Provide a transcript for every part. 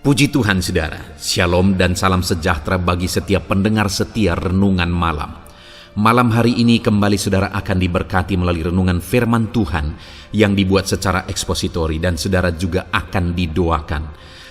Puji Tuhan saudara, shalom dan salam sejahtera bagi setiap pendengar setia Renungan Malam. Malam hari ini kembali saudara akan diberkati melalui renungan firman Tuhan yang dibuat secara ekspositori dan saudara juga akan didoakan.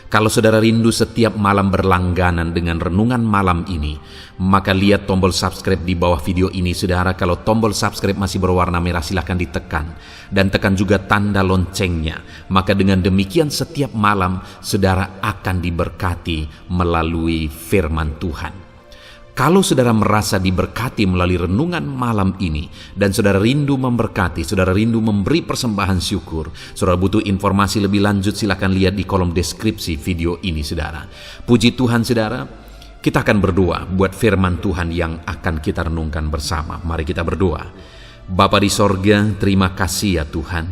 Kalau saudara rindu setiap malam berlangganan dengan renungan malam ini, maka lihat tombol subscribe di bawah video ini saudara. Kalau tombol subscribe masih berwarna merah silahkan ditekan dan tekan juga tanda loncengnya. Maka dengan demikian setiap malam saudara akan diberkati melalui firman Tuhan. Kalau saudara merasa diberkati melalui renungan malam ini dan saudara rindu memberkati, saudara rindu memberi persembahan syukur, saudara butuh informasi lebih lanjut, silakan lihat di kolom deskripsi video ini saudara. Puji Tuhan saudara, kita akan berdoa buat firman Tuhan yang akan kita renungkan bersama. Mari kita berdoa. Bapa di sorga, terima kasih ya Tuhan.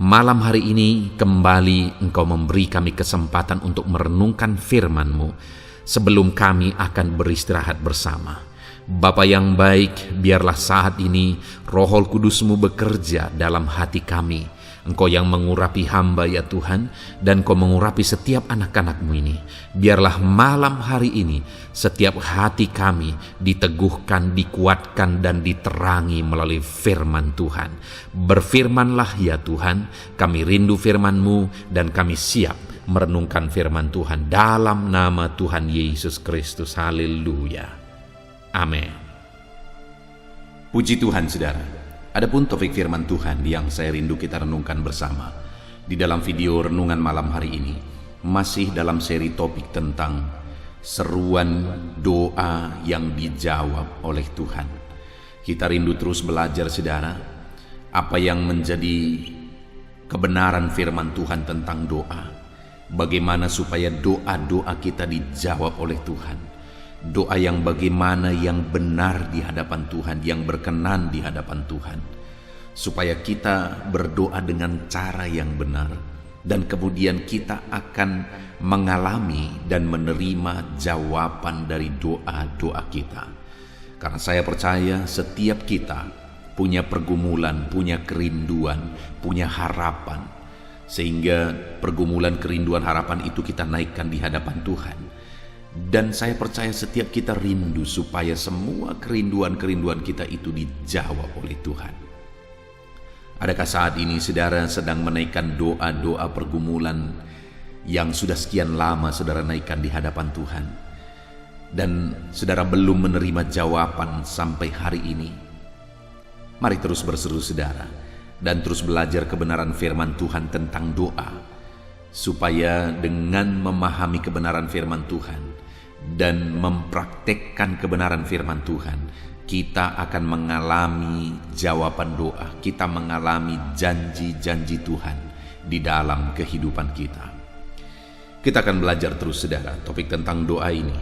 Malam hari ini kembali Engkau memberi kami kesempatan untuk merenungkan firman-Mu. Sebelum kami akan beristirahat bersama. Bapa yang baik, biarlah saat ini Roh Kudus-Mu bekerja dalam hati kami. Engkau yang mengurapi hamba ya Tuhan, dan Engkau mengurapi setiap anak-anak-Mu ini. Biarlah malam hari ini setiap hati kami diteguhkan, dikuatkan, dan diterangi melalui firman Tuhan. Berfirmanlah ya Tuhan, kami rindu firman-Mu dan kami siap merenungkan firman Tuhan dalam nama Tuhan Yesus Kristus. Haleluya. Amin. Puji Tuhan saudara. Adapun topik firman Tuhan yang saya rindu kita renungkan bersama di dalam video renungan malam hari ini masih dalam seri topik tentang seruan doa yang dijawab oleh Tuhan. Kita rindu terus belajar saudara, apa yang menjadi kebenaran firman Tuhan tentang doa. Bagaimana supaya doa-doa kita dijawab oleh Tuhan. Doa yang bagaimana yang benar di hadapan Tuhan, yang berkenan di hadapan Tuhan. Supaya kita berdoa dengan cara yang benar. Dan kemudian kita akan mengalami dan menerima jawaban dari doa-doa kita. Karena saya percaya setiap kita punya pergumulan, punya kerinduan, punya harapan. Sehingga pergumulan, kerinduan, harapan itu kita naikkan di hadapan Tuhan. Dan saya percaya setiap kita rindu supaya semua kerinduan-kerinduan kita itu dijawab oleh Tuhan. Adakah saat ini saudara sedang menaikkan doa-doa pergumulan yang sudah sekian lama saudara naikkan di hadapan Tuhan, dan saudara belum menerima jawaban sampai hari ini? Mari terus berseru saudara dan terus belajar kebenaran firman Tuhan tentang doa, supaya dengan memahami kebenaran firman Tuhan dan mempraktekkan kebenaran firman Tuhan, kita akan mengalami jawaban doa, kita mengalami janji-janji Tuhan di dalam kehidupan kita. Kita akan belajar terus saudara topik tentang doa ini.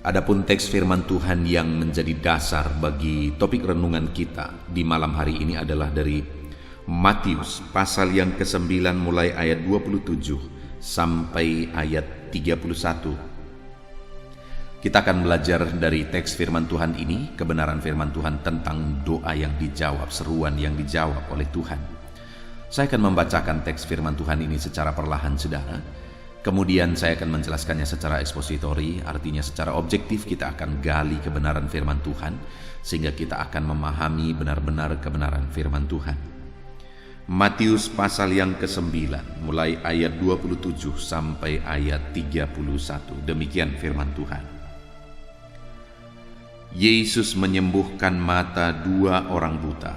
Adapun teks firman Tuhan yang menjadi dasar bagi topik renungan kita di malam hari ini adalah dari Matius pasal yang ke-9 mulai ayat 27 sampai ayat 31. Kita akan belajar dari teks firman Tuhan ini, kebenaran firman Tuhan tentang doa yang dijawab, seruan yang dijawab oleh Tuhan. Saya akan membacakan teks firman Tuhan ini secara perlahan saudara. Kemudian saya akan menjelaskannya secara ekspositori, artinya secara objektif kita akan gali kebenaran firman Tuhan sehingga kita akan memahami benar-benar kebenaran firman Tuhan. Matius pasal yang ke-9 mulai ayat 27 sampai ayat 31. Demikian firman Tuhan. Yesus menyembuhkan mata 2 orang buta.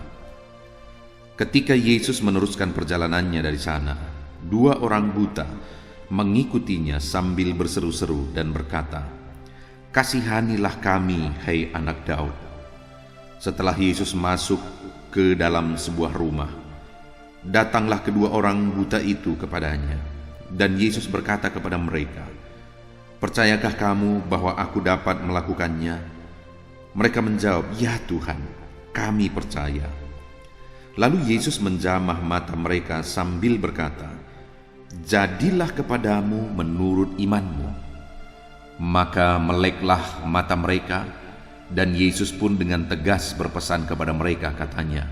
Ketika Yesus meneruskan perjalanannya dari sana, 2 orang buta mengikutinya sambil berseru-seru dan berkata, "Kasihanilah kami, hai anak Daud." Setelah Yesus masuk ke dalam sebuah rumah, datanglah kedua orang buta itu kepadanya, dan Yesus berkata kepada mereka, "Percayakah kamu bahwa aku dapat melakukannya?" Mereka menjawab, "Ya Tuhan, kami percaya." Lalu Yesus menjamah mata mereka sambil berkata, "Jadilah kepadamu menurut imanmu." Maka meleklah mata mereka, dan Yesus pun dengan tegas berpesan kepada mereka katanya,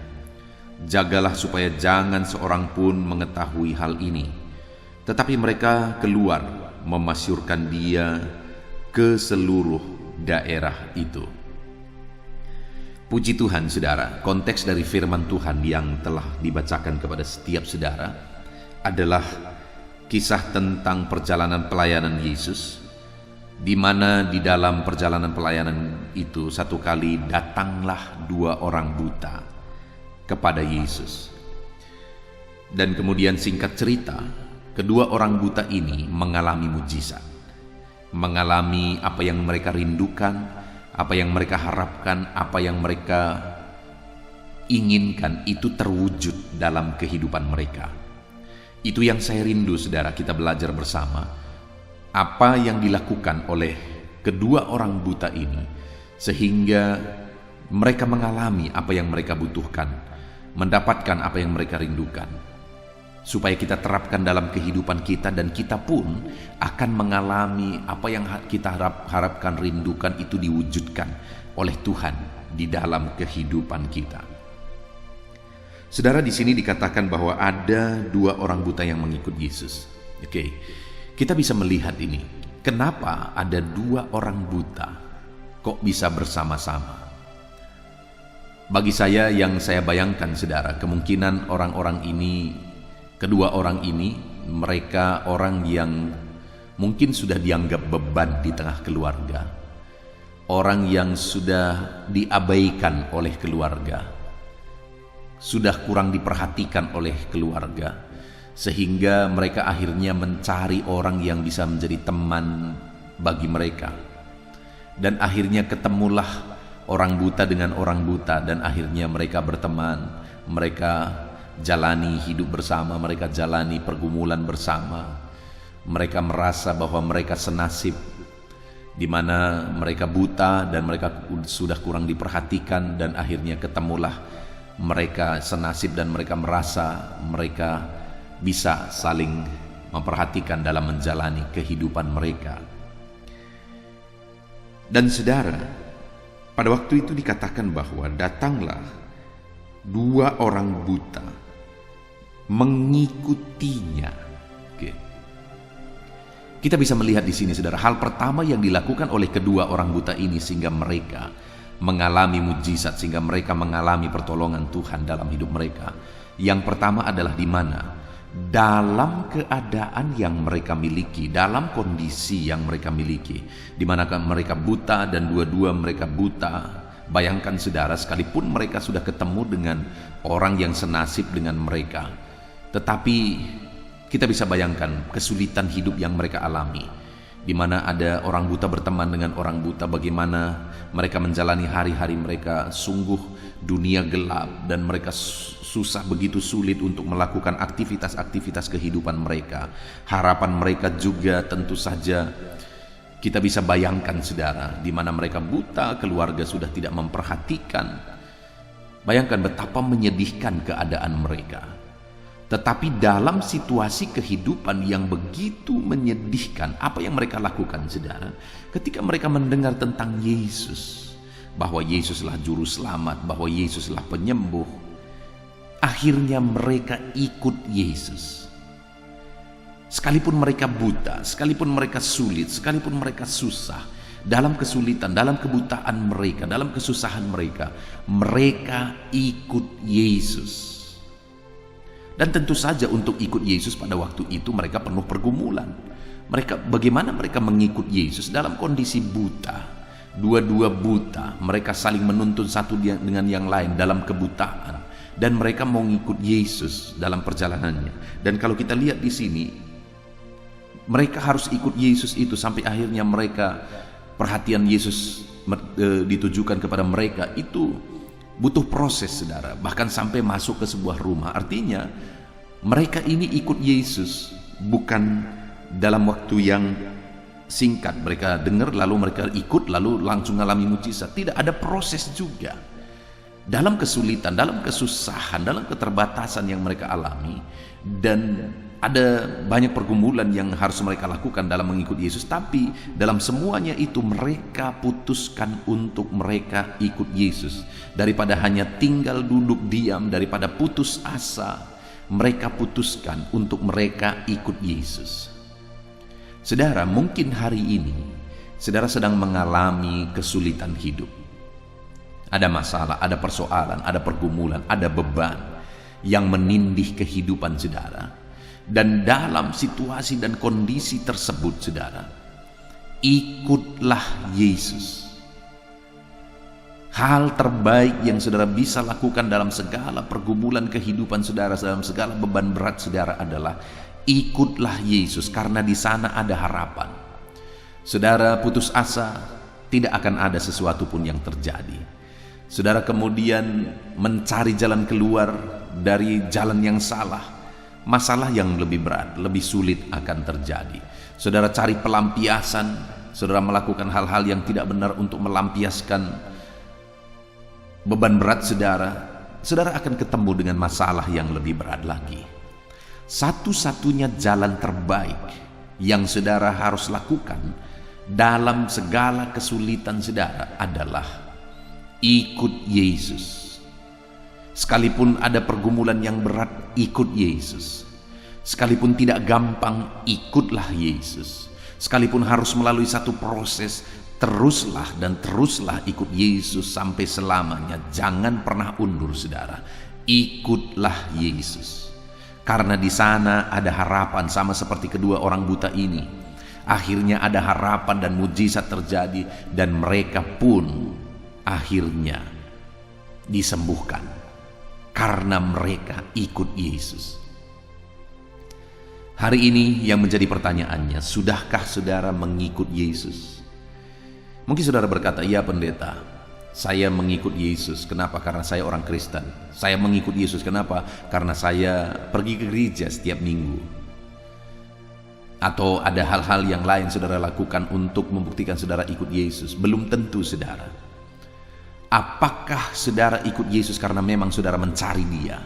"Jagalah supaya jangan seorang pun mengetahui hal ini." Tetapi mereka keluar memasyurkan dia ke seluruh daerah itu. Puji Tuhan saudara, konteks dari firman Tuhan yang telah dibacakan kepada setiap saudara adalah kisah tentang perjalanan pelayanan Yesus, di mana di dalam perjalanan pelayanan itu satu kali datanglah 2 orang buta kepada Yesus. Dan kemudian singkat cerita, kedua orang buta ini mengalami mujizat, mengalami apa yang mereka rindukan, apa yang mereka harapkan, apa yang mereka inginkan itu terwujud dalam kehidupan mereka. Itu yang saya rindu saudara, kita belajar bersama apa yang dilakukan oleh kedua orang buta ini sehingga mereka mengalami apa yang mereka butuhkan, mendapatkan apa yang mereka rindukan, supaya kita terapkan dalam kehidupan kita dan kita pun akan mengalami apa yang kita harapkan, rindukan itu diwujudkan oleh Tuhan di dalam kehidupan kita. Saudara, di sini dikatakan bahwa ada 2 orang buta yang mengikut Yesus. Oke, kita bisa melihat ini. Kenapa ada 2 orang buta kok bisa bersama-sama? Bagi saya, yang saya bayangkan saudara, kemungkinan orang-orang ini, kedua orang ini, mereka orang yang mungkin sudah dianggap beban di tengah keluarga, orang yang sudah diabaikan oleh keluarga, sudah kurang diperhatikan oleh keluarga, sehingga mereka akhirnya mencari orang yang bisa menjadi teman bagi mereka. Dan akhirnya ketemulah orang buta dengan orang buta, dan akhirnya mereka berteman, mereka jalani hidup bersama, mereka jalani pergumulan bersama. Mereka merasa bahwa mereka senasib, di mana mereka buta dan mereka sudah kurang diperhatikan, dan akhirnya ketemulah mereka senasib dan mereka merasa mereka bisa saling memperhatikan dalam menjalani kehidupan mereka. Dan saudara, pada waktu itu dikatakan bahwa datanglah 2 orang buta mengikutinya. Oke. Kita bisa melihat di sini saudara, hal pertama yang dilakukan oleh kedua orang buta ini sehingga mereka mengalami mujizat, sehingga mereka mengalami pertolongan Tuhan dalam hidup mereka. Yang pertama adalah di mana? Dalam keadaan yang mereka miliki, dalam kondisi yang mereka miliki, di mana mereka buta dan dua-dua mereka buta. Bayangkan saudara, sekalipun mereka sudah ketemu dengan orang yang senasib dengan mereka, tetapi kita bisa bayangkan kesulitan hidup yang mereka alami, di mana ada orang buta berteman dengan orang buta, bagaimana mereka menjalani hari-hari mereka. Sungguh dunia gelap dan mereka susah, begitu sulit untuk melakukan aktivitas-aktivitas kehidupan mereka. Harapan mereka juga tentu saja kita bisa bayangkan saudara, di mana mereka buta, keluarga sudah tidak memperhatikan. Bayangkan betapa menyedihkan keadaan mereka. Tetapi dalam situasi kehidupan yang begitu menyedihkan, apa yang mereka lakukan saudara? Ketika mereka mendengar tentang Yesus, bahwa Yesuslah juru selamat, bahwa Yesuslah penyembuh, akhirnya mereka ikut Yesus. Sekalipun mereka buta, sekalipun mereka sulit, sekalipun mereka susah, dalam kesulitan, dalam kebutaan mereka, dalam kesusahan mereka, mereka ikut Yesus. Dan tentu saja untuk ikut Yesus pada waktu itu mereka penuh pergumulan. Bagaimana mereka mengikut Yesus dalam kondisi buta, dua-dua buta, mereka saling menuntun satu dengan yang lain dalam kebutaan, dan mereka mau ngikut Yesus dalam perjalanannya. Dan kalau kita lihat di sini, mereka harus ikut Yesus itu sampai akhirnya mereka, perhatian Yesus ditujukan kepada mereka itu butuh proses saudara, bahkan sampai masuk ke sebuah rumah. Artinya mereka ini ikut Yesus bukan dalam waktu yang singkat, mereka dengar lalu mereka ikut lalu langsung mengalami mujizat. Tidak, ada proses juga dalam kesulitan, dalam kesusahan, dalam keterbatasan yang mereka alami, dan ada banyak pergumulan yang harus mereka lakukan dalam mengikut Yesus. Tapi dalam semuanya itu mereka putuskan untuk mereka ikut Yesus. Daripada hanya tinggal duduk diam, daripada putus asa, mereka putuskan untuk mereka ikut Yesus. Saudara, mungkin hari ini saudara sedang mengalami kesulitan hidup. Ada masalah, ada persoalan, ada pergumulan, ada beban yang menindih kehidupan saudara. Dan dalam situasi dan kondisi tersebut, saudara, ikutlah Yesus. Hal terbaik yang saudara bisa lakukan dalam segala pergumulan kehidupan saudara, dalam segala beban berat saudara adalah ikutlah Yesus, karena di sana ada harapan. Saudara putus asa, tidak akan ada sesuatu pun yang terjadi. Saudara kemudian mencari jalan keluar dari jalan yang salah, masalah yang lebih berat, lebih sulit akan terjadi. Saudara cari pelampiasan, saudara melakukan hal-hal yang tidak benar untuk melampiaskan beban berat saudara, saudara akan ketemu dengan masalah yang lebih berat lagi. Satu-satunya jalan terbaik yang saudara harus lakukan dalam segala kesulitan saudara adalah ikut Yesus. Sekalipun ada pergumulan yang berat, ikut Yesus. Sekalipun tidak gampang, ikutlah Yesus. Sekalipun harus melalui satu proses, teruslah dan teruslah ikut Yesus sampai selamanya. Jangan pernah undur, saudara. Ikutlah Yesus. Karena di sana ada harapan, sama seperti kedua orang buta ini. Akhirnya ada harapan dan mujizat terjadi, dan mereka pun akhirnya disembuhkan karena mereka ikut Yesus. Hari ini yang menjadi pertanyaannya, sudahkah saudara mengikut Yesus? Mungkin saudara berkata, "Ya pendeta, saya mengikut Yesus." Kenapa? Karena saya orang Kristen. Saya mengikut Yesus. Kenapa? Karena saya pergi ke gereja setiap minggu. Atau ada hal-hal yang lain saudara lakukan untuk membuktikan saudara ikut Yesus. Belum tentu, saudara. Apakah saudara ikut Yesus karena memang saudara mencari Dia?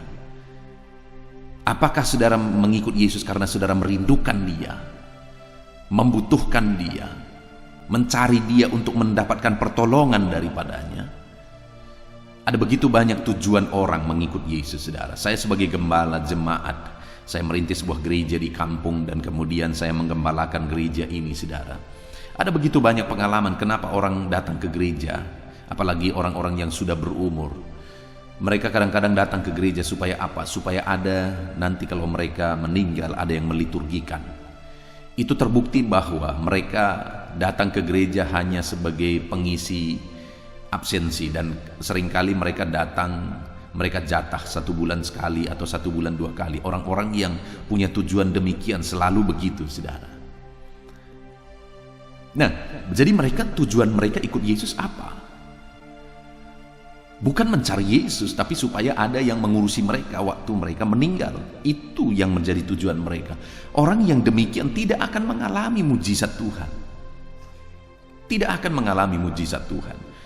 Apakah saudara mengikut Yesus karena saudara merindukan Dia, membutuhkan Dia, mencari Dia untuk mendapatkan pertolongan daripadanya? Ada begitu banyak tujuan orang mengikut Yesus, saudara. Saya sebagai gembala jemaat, saya merintis sebuah gereja di kampung dan kemudian saya menggembalakan gereja ini, saudara. Ada begitu banyak pengalaman kenapa orang datang ke gereja, apalagi orang-orang yang sudah berumur. Mereka kadang-kadang datang ke gereja supaya apa? Supaya ada nanti kalau mereka meninggal ada yang meliturgikan. Itu terbukti bahwa mereka datang ke gereja hanya sebagai pengisi absensi, dan seringkali mereka datang, mereka jatah 1 bulan sekali atau 1 bulan 2 kali. Orang-orang yang punya tujuan demikian selalu begitu, saudara. Nah, jadi tujuan mereka ikut Yesus apa? Bukan mencari Yesus, tapi supaya ada yang mengurusi mereka waktu mereka meninggal. Itu yang menjadi tujuan mereka. Orang yang demikian tidak akan mengalami mujizat Tuhan. Tidak akan mengalami mujizat Tuhan.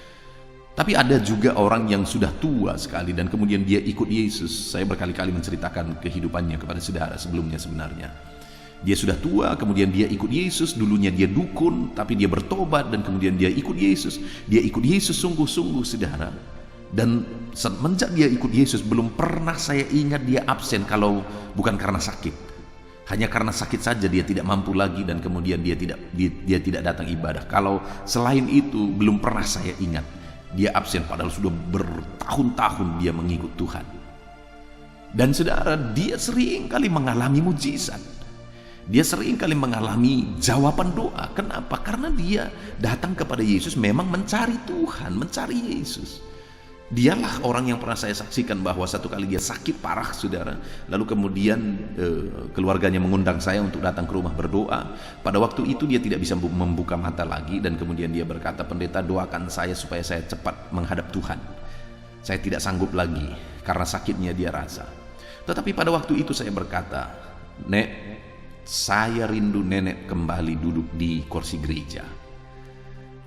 Tapi ada juga orang yang sudah tua sekali dan kemudian dia ikut Yesus. Saya berkali-kali menceritakan kehidupannya kepada saudara sebelumnya sebenarnya. Dia sudah tua, kemudian dia ikut Yesus. Dulunya dia dukun, tapi dia bertobat dan kemudian dia ikut Yesus. Dia ikut Yesus sungguh-sungguh, saudara. Dan semenjak dia ikut Yesus, belum pernah saya ingat dia absen kalau bukan karena sakit. Hanya karena sakit saja dia tidak mampu lagi dan kemudian dia tidak datang ibadah. Kalau selain itu belum pernah saya ingat dia absen, padahal sudah bertahun-tahun dia mengikut Tuhan. Dan saudara, dia sering kali mengalami mujizat. Dia sering kali mengalami jawaban doa. Kenapa? Karena dia datang kepada Yesus memang mencari Tuhan, mencari Yesus. Dialah orang yang pernah saya saksikan bahwa satu kali dia sakit parah, saudara. Lalu kemudian keluarganya mengundang saya untuk datang ke rumah berdoa. Pada waktu itu dia tidak bisa membuka mata lagi dan kemudian dia berkata, "Pendeta, doakan saya supaya saya cepat menghadap Tuhan. Saya tidak sanggup lagi karena sakitnya dia rasa." Tetapi pada waktu itu saya berkata, "Nek, saya rindu nenek kembali duduk di kursi gereja."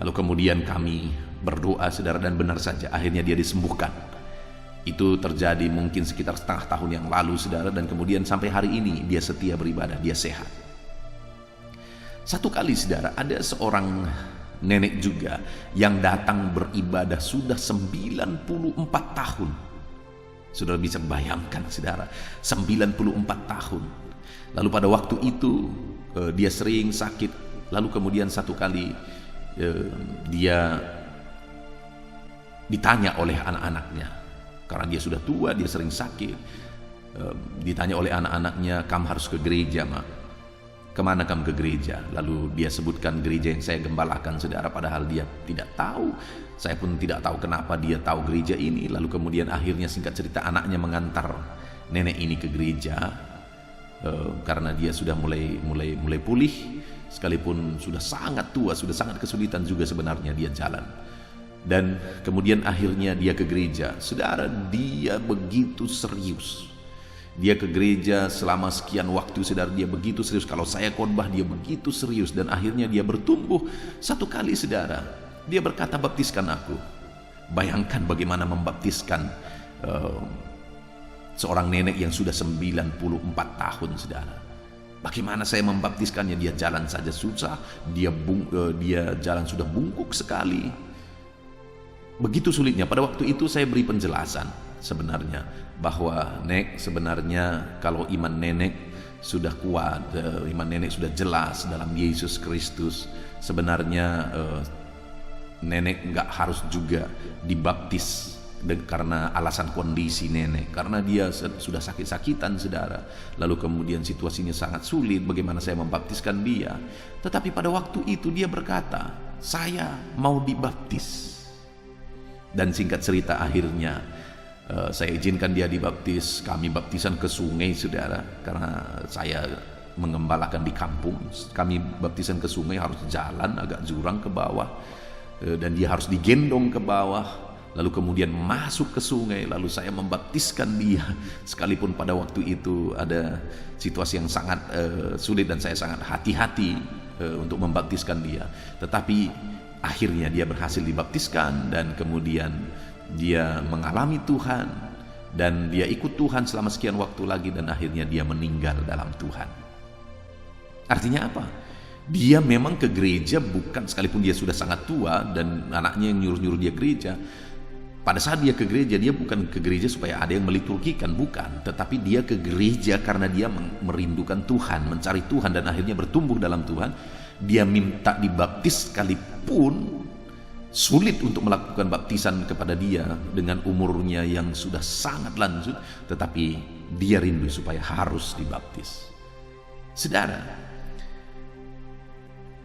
Lalu kemudian kami berdoa, saudara, dan benar saja akhirnya dia disembuhkan. Itu terjadi mungkin sekitar setengah tahun yang lalu, saudara, dan kemudian sampai hari ini dia setia beribadah, dia sehat. Satu kali, saudara, ada seorang nenek juga yang datang beribadah sudah 94 tahun. Saudara bisa bayangkan, saudara, 94 tahun. Lalu pada waktu itu dia sering sakit. Lalu kemudian satu kali dia ditanya oleh anak-anaknya, karena dia sudah tua, dia sering sakit. Ditanya oleh anak-anaknya, "Kamu harus ke gereja, Mak. Kemana kamu ke gereja?" Lalu dia sebutkan gereja yang saya gembalakan, saudara, padahal dia tidak tahu. Saya pun tidak tahu kenapa dia tahu gereja ini. Lalu kemudian akhirnya, singkat cerita, anaknya mengantar nenek ini ke gereja karena dia sudah mulai pulih, sekalipun sudah sangat tua, sudah sangat kesulitan juga sebenarnya dia jalan. Dan kemudian akhirnya dia ke gereja. Saudara, dia begitu serius. Dia ke gereja selama sekian waktu, saudara, dia begitu serius. Kalau saya khotbah, dia begitu serius. Dan akhirnya dia bertumbuh. Satu kali, saudara, dia berkata, "Baptiskan aku." Bayangkan bagaimana membaptiskan seorang nenek yang sudah 94 tahun, saudara. Bagaimana saya membaptiskannya? Dia jalan saja susah. Dia jalan sudah bungkuk sekali. Begitu sulitnya. Pada waktu itu saya beri penjelasan sebenarnya bahwa, "Nek, sebenarnya kalau iman nenek sudah kuat, iman nenek sudah jelas dalam Yesus Kristus, sebenarnya nenek nggak harus juga dibaptis karena alasan kondisi nenek, karena dia sudah sakit-sakitan, saudara. Lalu kemudian situasinya sangat sulit, bagaimana saya membaptiskan dia?" Tetapi pada waktu itu dia berkata, "Saya mau dibaptis." Dan singkat cerita, akhirnya saya izinkan dia dibaptis. Kami baptisan ke sungai, saudara, karena saya mengembalakan di kampung. Kami baptisan ke sungai, harus jalan agak jurang ke bawah, dan dia harus digendong ke bawah, lalu kemudian masuk ke sungai. Lalu saya membaptiskan dia, sekalipun pada waktu itu ada situasi yang sangat sulit dan saya sangat hati-hati untuk membaptiskan dia. Tetapi akhirnya dia berhasil dibaptiskan, dan kemudian dia mengalami Tuhan, dan dia ikut Tuhan selama sekian waktu lagi, dan akhirnya dia meninggal dalam Tuhan. Artinya apa? Dia memang ke gereja bukan, sekalipun dia sudah sangat tua dan anaknya yang nyuruh-nyuruh dia gereja. Pada saat dia ke gereja, dia bukan ke gereja supaya ada yang meliturgikan, bukan. Tetapi dia ke gereja karena dia merindukan Tuhan, mencari Tuhan, dan akhirnya bertumbuh dalam Tuhan. Dia minta dibaptis, sekalipun sulit untuk melakukan baptisan kepada dia dengan umurnya yang sudah sangat lanjut, tetapi dia rindu supaya harus dibaptis. Saudara,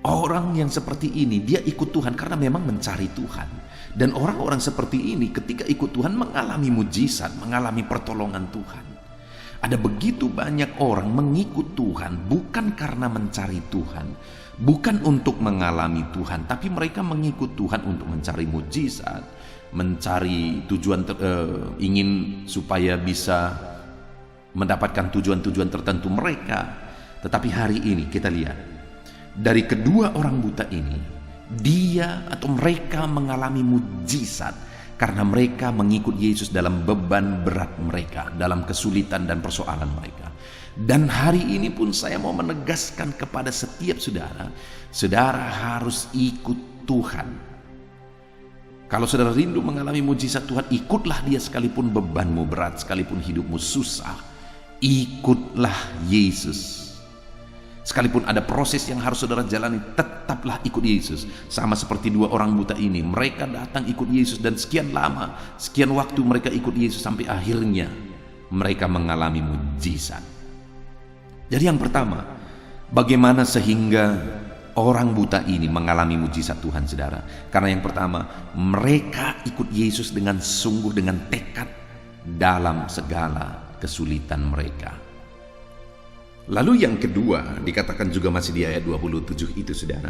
orang yang seperti ini, dia ikut Tuhan karena memang mencari Tuhan. Dan orang-orang seperti ini ketika ikut Tuhan mengalami mujizat, mengalami pertolongan Tuhan. Ada begitu banyak orang mengikut Tuhan bukan karena mencari Tuhan, bukan untuk mengalami Tuhan, tapi mereka mengikut Tuhan untuk mencari mujizat, mencari tujuan, ingin supaya bisa mendapatkan tujuan-tujuan tertentu mereka. Tetapi hari ini kita lihat, dari kedua orang buta ini, dia atau mereka mengalami mujizat karena mereka mengikut Yesus dalam beban berat mereka, dalam kesulitan dan persoalan mereka. Dan hari ini pun saya mau menegaskan kepada setiap saudara, saudara harus ikut Tuhan. Kalau saudara rindu mengalami mujizat Tuhan, ikutlah dia sekalipun bebanmu berat, sekalipun hidupmu susah. Ikutlah Yesus. Sekalipun ada proses yang harus saudara jalani, tetaplah ikut Yesus. Sama seperti dua orang buta ini, mereka datang ikut Yesus, dan sekian lama, sekian waktu mereka ikut Yesus sampai akhirnya mereka mengalami mujizat. Jadi yang pertama, bagaimana sehingga orang buta ini mengalami mujizat Tuhan, saudara? Karena yang pertama, mereka ikut Yesus dengan sungguh, dengan tekad dalam segala kesulitan mereka. Lalu yang kedua, dikatakan juga masih di ayat 27 itu, saudara.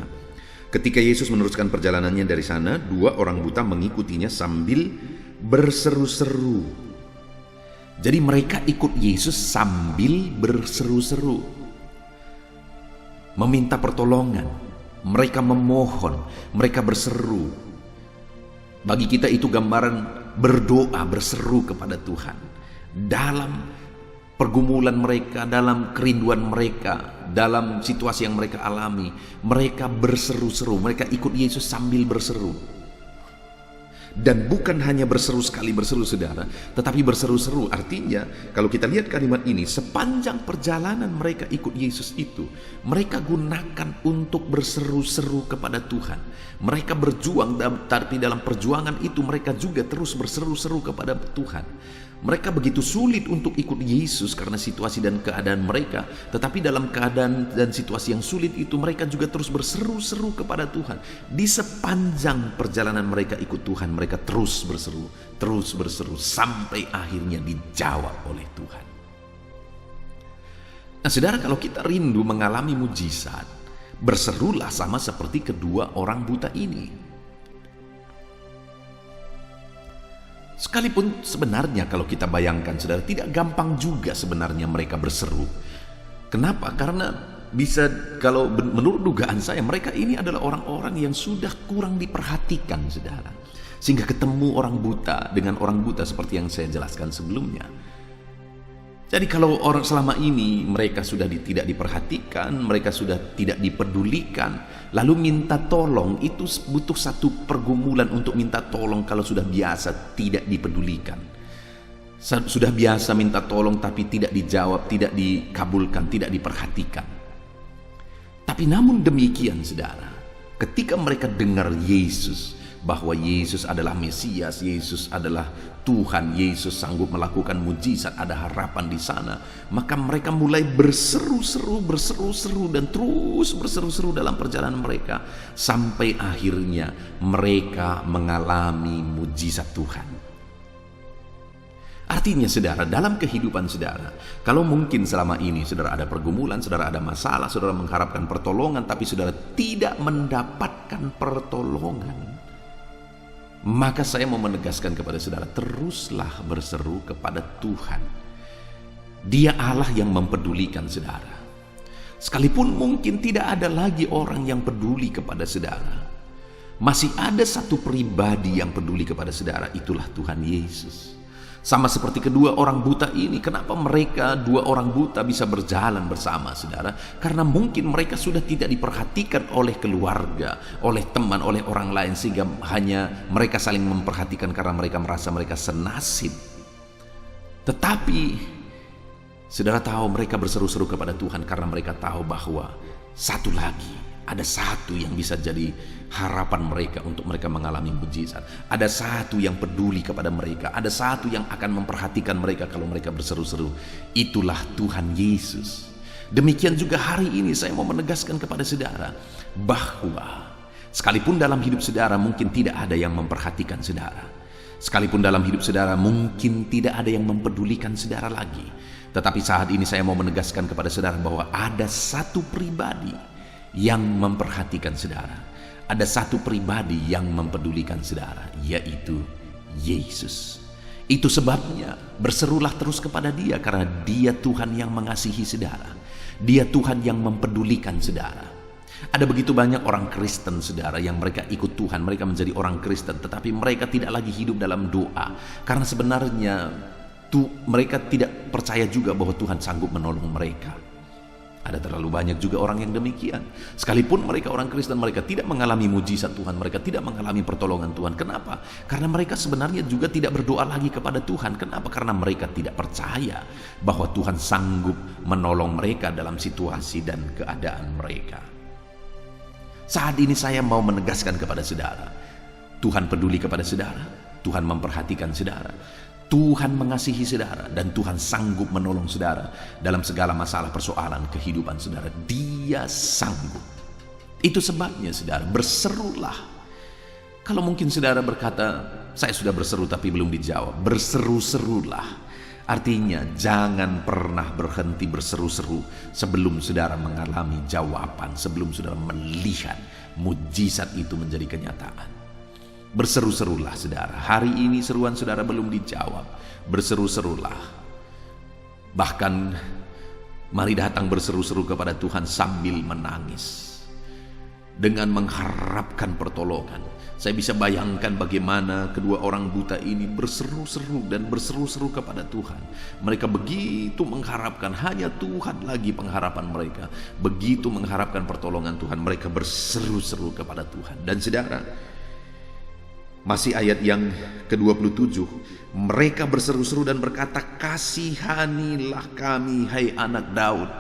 Ketika Yesus meneruskan perjalanannya dari sana, dua orang buta mengikutinya sambil berseru-seru. Jadi mereka ikut Yesus sambil berseru-seru, meminta pertolongan. Mereka memohon, mereka berseru. Bagi kita itu gambaran berdoa, berseru kepada Tuhan. Dalam pergumulan mereka, dalam kerinduan mereka, dalam situasi yang mereka alami, mereka berseru-seru, mereka ikut Yesus sambil berseru. Dan bukan hanya berseru sekali berseru saudara, tetapi berseru-seru. Artinya kalau kita lihat kalimat ini, sepanjang perjalanan mereka ikut Yesus itu, mereka gunakan untuk berseru-seru kepada Tuhan. Mereka berjuang, tapi dalam perjuangan itu mereka juga terus berseru-seru kepada Tuhan. Mereka begitu sulit untuk ikut Yesus karena situasi dan keadaan mereka, tetapi dalam keadaan dan situasi yang sulit itu mereka juga terus berseru-seru kepada Tuhan. Di sepanjang perjalanan mereka ikut Tuhan, mereka terus berseru sampai akhirnya dijawab oleh Tuhan. Nah saudara, kalau kita rindu mengalami mujizat, berserulah sama seperti kedua orang buta ini. Sekalipun sebenarnya kalau kita bayangkan saudara, tidak gampang juga sebenarnya mereka berseru. Kenapa? Karena bisa, kalau menurut dugaan saya, mereka ini adalah orang-orang yang sudah kurang diperhatikan saudara. Sehingga ketemu orang buta dengan orang buta seperti yang saya jelaskan sebelumnya. Jadi kalau orang selama ini mereka sudah tidak diperhatikan, mereka sudah tidak dipedulikan, lalu minta tolong, itu butuh satu pergumulan untuk minta tolong kalau sudah biasa tidak dipedulikan. Sudah biasa minta tolong tapi tidak dijawab, tidak dikabulkan, tidak diperhatikan. Tapi namun demikian saudara, ketika mereka dengar Yesus, bahwa Yesus adalah Mesias, Yesus adalah Tuhan, Yesus sanggup melakukan mujizat, ada harapan di sana, maka mereka mulai berseru-seru dan terus berseru-seru dalam perjalanan mereka sampai akhirnya mereka mengalami mujizat Tuhan. Artinya saudara, dalam kehidupan saudara, kalau mungkin selama ini saudara ada pergumulan, saudara ada masalah, saudara mengharapkan pertolongan tapi saudara tidak mendapatkan pertolongan, maka saya mau menegaskan kepada saudara, teruslah berseru kepada Tuhan. Dia Allah yang mempedulikan saudara. Sekalipun mungkin tidak ada lagi orang yang peduli kepada saudara, masih ada satu pribadi yang peduli kepada saudara, itulah Tuhan Yesus. Sama seperti kedua orang buta ini. Kenapa mereka dua orang buta bisa berjalan bersama saudara? Karena mungkin mereka sudah tidak diperhatikan oleh keluarga, oleh teman, oleh orang lain, sehingga hanya mereka saling memperhatikan karena mereka merasa mereka senasib. Tetapi saudara tahu, mereka berseru-seru kepada Tuhan karena mereka tahu bahwa satu lagi, ada satu yang bisa jadi harapan mereka untuk mereka mengalami mujizat. Ada satu yang peduli kepada mereka. Ada satu yang akan memperhatikan mereka kalau mereka berseru-seru. Itulah Tuhan Yesus. Demikian juga hari ini saya mau menegaskan kepada saudara bahwa sekalipun dalam hidup saudara mungkin tidak ada yang memperhatikan saudara, sekalipun dalam hidup saudara mungkin tidak ada yang mempedulikan saudara lagi, tetapi saat ini saya mau menegaskan kepada saudara bahwa ada satu pribadi yang memperhatikan saudara. Ada satu pribadi yang mempedulikan saudara, yaitu Yesus. Itu sebabnya berserulah terus kepada Dia, karena Dia Tuhan yang mengasihi saudara. Dia Tuhan yang mempedulikan saudara. Ada begitu banyak orang Kristen saudara yang mereka ikut Tuhan, mereka menjadi orang Kristen, tetapi mereka tidak lagi hidup dalam doa, karena sebenarnya mereka tidak percaya juga bahwa Tuhan sanggup menolong mereka. Ada terlalu banyak juga orang yang demikian. Sekalipun mereka orang Kristen, mereka tidak mengalami mujizat Tuhan, mereka tidak mengalami pertolongan Tuhan. Kenapa? Karena mereka sebenarnya juga tidak berdoa lagi kepada Tuhan. Kenapa? Karena mereka tidak percaya bahwa Tuhan sanggup menolong mereka dalam situasi dan keadaan mereka. Saat ini saya mau menegaskan kepada saudara, Tuhan peduli kepada saudara, Tuhan memperhatikan saudara, Tuhan mengasihi saudara, dan Tuhan sanggup menolong saudara dalam segala masalah persoalan kehidupan saudara. Dia sanggup. Itu sebabnya saudara, berserulah. Kalau mungkin saudara berkata, saya sudah berseru tapi belum dijawab, berseru-serulah. Artinya jangan pernah berhenti berseru-seru sebelum saudara mengalami jawaban, sebelum saudara melihat mujizat itu menjadi kenyataan. Berseru-serulah saudara. Hari ini seruan saudara belum dijawab, berseru-serulah. Bahkan mari datang berseru-seru kepada Tuhan sambil menangis, dengan mengharapkan pertolongan. Saya bisa bayangkan bagaimana kedua orang buta ini berseru-seru dan berseru-seru kepada Tuhan. Mereka begitu mengharapkan, hanya Tuhan lagi pengharapan mereka. Begitu mengharapkan pertolongan Tuhan, mereka berseru-seru kepada Tuhan. Dan saudara, Masih ayat yang ke-27, mereka berseru-seru dan berkata, "Kasihanilah kami, hai anak Daud."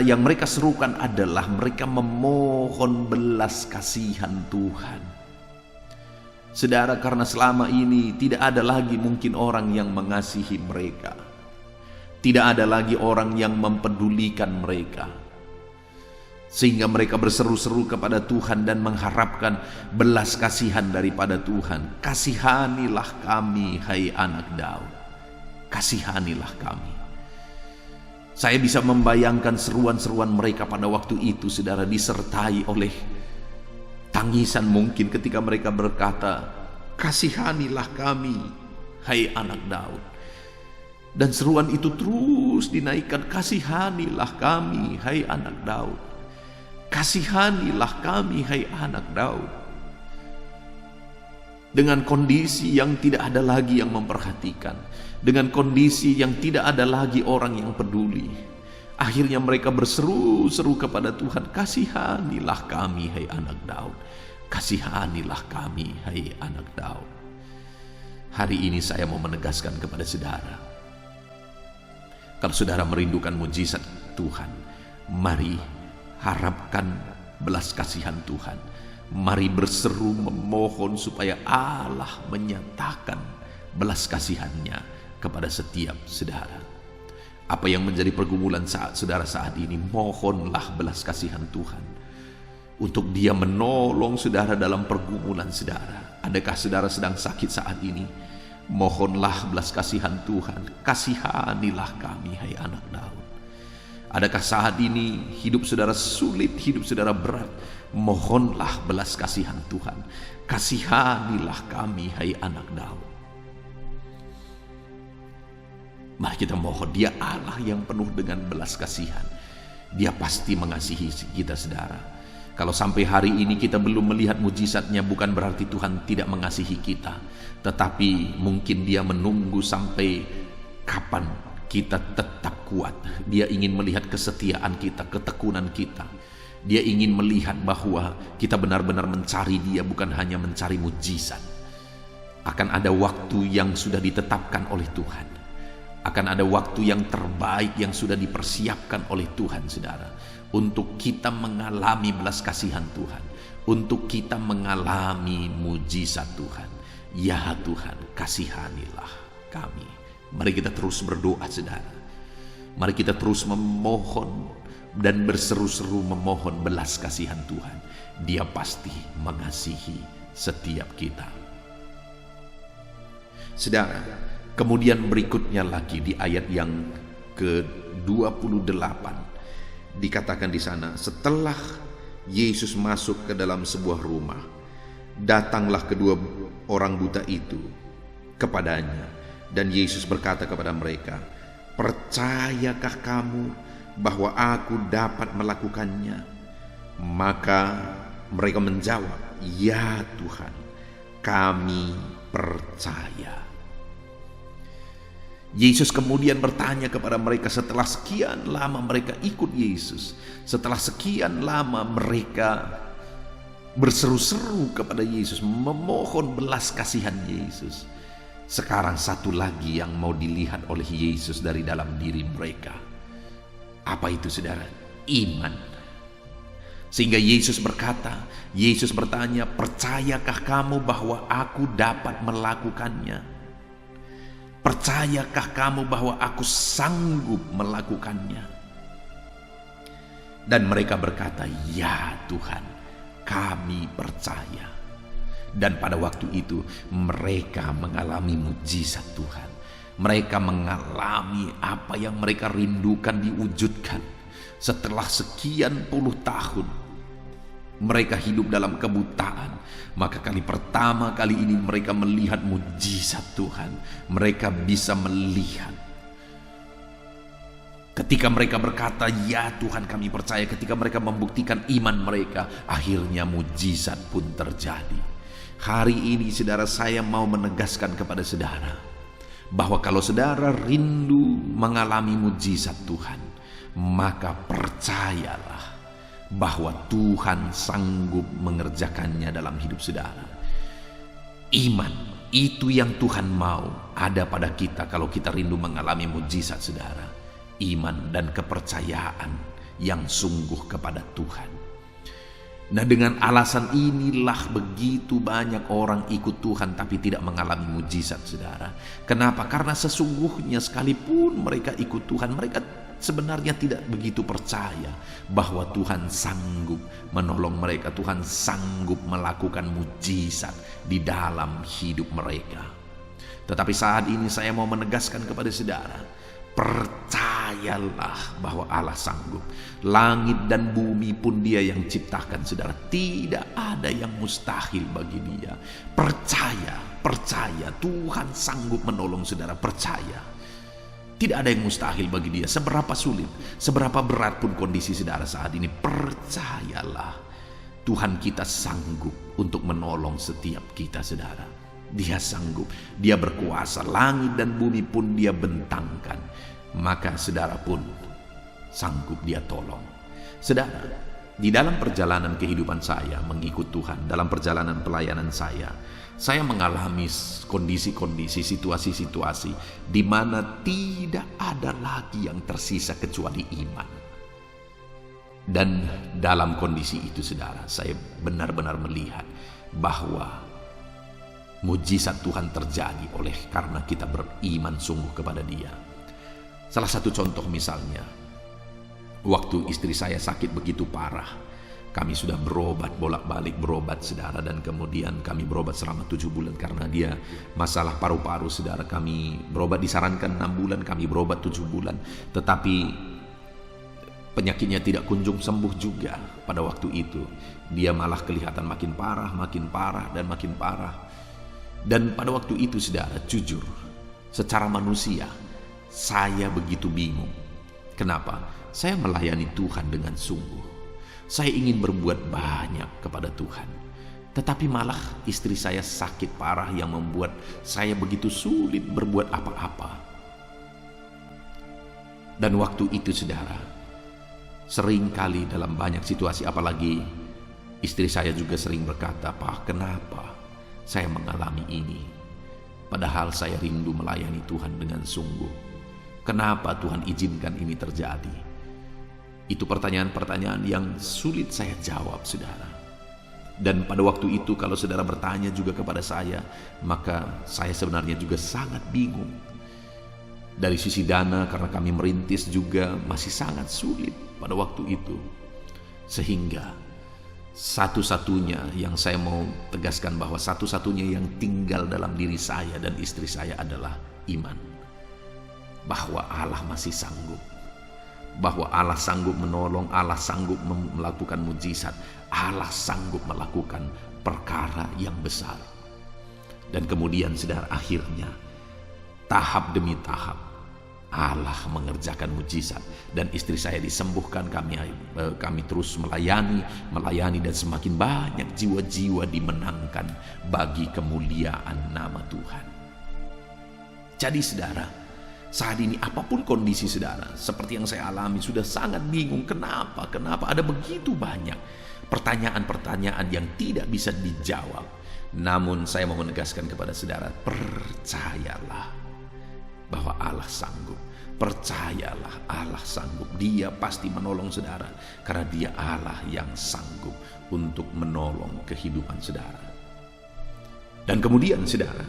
Yang mereka serukan adalah mereka memohon belas kasihan Tuhan. Saudara, karena selama ini tidak ada lagi mungkin orang yang mengasihi mereka. Tidak ada lagi orang yang mempedulikan mereka. Sehingga mereka berseru-seru kepada Tuhan dan mengharapkan belas kasihan daripada Tuhan. "Kasihanilah kami, hai anak Daud. Kasihanilah kami." Saya bisa membayangkan seruan-seruan mereka pada waktu itu, saudara, disertai oleh tangisan mungkin ketika mereka berkata, "Kasihanilah kami, hai anak Daud." Dan seruan itu terus dinaikkan, "Kasihanilah kami, hai anak Daud. Kasihanilah kami, hai anak Daud." Dengan kondisi yang tidak ada lagi yang memperhatikan, dengan kondisi yang tidak ada lagi orang yang peduli, akhirnya mereka berseru-seru kepada Tuhan, "Kasihanilah kami, hai anak Daud. Kasihanilah kami, hai anak Daud." Hari ini saya mau menegaskan kepada saudara, kalau saudara merindukan mujizat Tuhan, mari harapkan belas kasihan Tuhan. Mari berseru memohon supaya Allah menyatakan belas kasihannya kepada setiap saudara. Apa yang menjadi pergumulan saudara saat ini, mohonlah belas kasihan Tuhan untuk Dia menolong saudara dalam pergumulan saudara. Adakah saudara sedang sakit saat ini? Mohonlah belas kasihan Tuhan. "Kasihanilah kami, hai anak Daud." Adakah saat ini hidup saudara sulit, hidup saudara berat? Mohonlah belas kasihan Tuhan. "Kasihanilah kami, hai anak Daud." Mari kita mohon, Dia Allah yang penuh dengan belas kasihan. Dia pasti mengasihi kita, saudara. Kalau sampai hari ini kita belum melihat mujizatnya, bukan berarti Tuhan tidak mengasihi kita, tetapi mungkin Dia menunggu sampai kapan kita tetap kuat. Dia ingin melihat kesetiaan kita, ketekunan kita. Dia ingin melihat bahwa kita benar-benar mencari Dia, bukan hanya mencari mujizat. Akan ada waktu yang sudah ditetapkan oleh Tuhan. Akan ada waktu yang terbaik yang sudah dipersiapkan oleh Tuhan, saudara, untuk kita mengalami belas kasihan Tuhan, untuk kita mengalami mujizat Tuhan. Ya Tuhan, kasihanilah kami. Mari kita terus berdoa, saudara. Mari kita terus memohon dan berseru-seru memohon belas kasihan Tuhan. Dia pasti mengasihi setiap kita. Saudara, kemudian berikutnya lagi di ayat yang ke-28 dikatakan di sana, setelah Yesus masuk ke dalam sebuah rumah, datanglah kedua orang buta itu kepadanya, dan Yesus berkata kepada mereka, "Percayakah kamu bahwa aku dapat melakukannya?" Maka mereka menjawab, "Ya Tuhan, kami percaya." Yesus kemudian bertanya kepada mereka setelah sekian lama mereka ikut Yesus. Setelah sekian lama mereka berseru-seru kepada Yesus, memohon belas kasihan Yesus. Sekarang satu lagi yang mau dilihat oleh Yesus dari dalam diri mereka. Apa itu, saudara? Iman. Sehingga Yesus bertanya, "Percayakah kamu bahwa aku dapat melakukannya? Percayakah kamu bahwa aku sanggup melakukannya?" Dan mereka berkata, "Ya Tuhan, kami percaya." Dan pada waktu itu mereka mengalami mujizat Tuhan. Mereka mengalami apa yang mereka rindukan diwujudkan. Setelah sekian puluh tahun mereka hidup dalam kebutaan, maka kali pertama kali ini mereka melihat mujizat Tuhan. Mereka bisa melihat. Ketika mereka berkata, "Ya Tuhan, kami percaya," ketika mereka membuktikan iman mereka, akhirnya mujizat pun terjadi. Hari ini, saudara, saya mau menegaskan kepada saudara bahwa kalau saudara rindu mengalami mujizat Tuhan, maka percayalah bahwa Tuhan sanggup mengerjakannya dalam hidup saudara. Iman itu yang Tuhan mau ada pada kita kalau kita rindu mengalami mujizat, saudara. Iman dan kepercayaan yang sungguh kepada Tuhan. Nah, dengan alasan inilah begitu banyak orang ikut Tuhan tapi tidak mengalami mujizat, saudara. Kenapa? Karena sesungguhnya sekalipun mereka ikut Tuhan, mereka sebenarnya tidak begitu percaya bahwa Tuhan sanggup menolong mereka, Tuhan sanggup melakukan mujizat di dalam hidup mereka. Tetapi saat ini saya mau menegaskan kepada saudara, percayalah bahwa Allah sanggup. Langit dan bumi pun Dia yang ciptakan, saudara. Tidak ada yang mustahil bagi Dia. Percaya Tuhan sanggup menolong, saudara. Percaya. Tidak ada yang mustahil bagi Dia. Seberapa sulit, seberapa berat pun kondisi saudara saat ini, percayalah Tuhan kita sanggup untuk menolong setiap kita, saudara. Dia sanggup, Dia berkuasa, langit dan bumi pun Dia bentangkan, maka saudara pun sanggup Dia tolong. Saudara, di dalam perjalanan kehidupan saya mengikut Tuhan, dalam perjalanan pelayanan saya mengalami kondisi-kondisi, situasi-situasi di mana tidak ada lagi yang tersisa kecuali iman. Dan dalam kondisi itu, saudara, saya benar-benar melihat bahwa mujizat Tuhan terjadi oleh karena kita beriman sungguh kepada Dia. Salah satu contoh misalnya, waktu istri saya sakit begitu parah, kami sudah berobat, bolak-balik berobat, saudara, dan kemudian kami berobat selama 7 bulan karena dia masalah paru-paru, saudara. Kami berobat, disarankan 6 bulan, kami berobat 7 bulan, tetapi penyakitnya tidak kunjung sembuh juga pada waktu itu. Dia malah kelihatan makin parah, dan makin parah. Dan pada waktu itu, saudara, jujur, secara manusia, saya begitu bingung. Kenapa? Saya melayani Tuhan dengan sungguh. Saya ingin berbuat banyak kepada Tuhan. Tetapi malah istri saya sakit parah yang membuat saya begitu sulit berbuat apa-apa. Dan waktu itu, saudara, seringkali dalam banyak situasi, apalagi istri saya juga sering berkata, "Pak, kenapa saya mengalami ini? Padahal saya rindu melayani Tuhan dengan sungguh. Kenapa Tuhan izinkan ini terjadi?" Itu pertanyaan-pertanyaan yang sulit saya jawab, saudara. Dan pada waktu itu kalau saudara bertanya juga kepada saya, maka saya sebenarnya juga sangat bingung. Dari sisi dana, karena kami merintis juga masih sangat sulit pada waktu itu. Sehingga satu-satunya yang saya mau tegaskan, bahwa satu-satunya yang tinggal dalam diri saya dan istri saya adalah iman. Bahwa Allah masih sanggup. Bahwa Allah sanggup menolong, Allah sanggup melakukan mujizat, Allah sanggup melakukan perkara yang besar. Dan kemudian, saudara, akhirnya tahap demi tahap Allah mengerjakan mujizat dan istri saya disembuhkan. Kami terus melayani dan semakin banyak jiwa-jiwa dimenangkan bagi kemuliaan nama Tuhan. Jadi, saudara, saat ini apapun kondisi saudara, seperti yang saya alami, sudah sangat bingung. Kenapa ada begitu banyak pertanyaan-pertanyaan yang tidak bisa dijawab. Namun saya mau menegaskan kepada saudara, percayalah bahwa Allah sanggup. Percayalah Allah sanggup. Dia pasti menolong saudara, karena Dia Allah yang sanggup untuk menolong kehidupan saudara. Dan kemudian, saudara,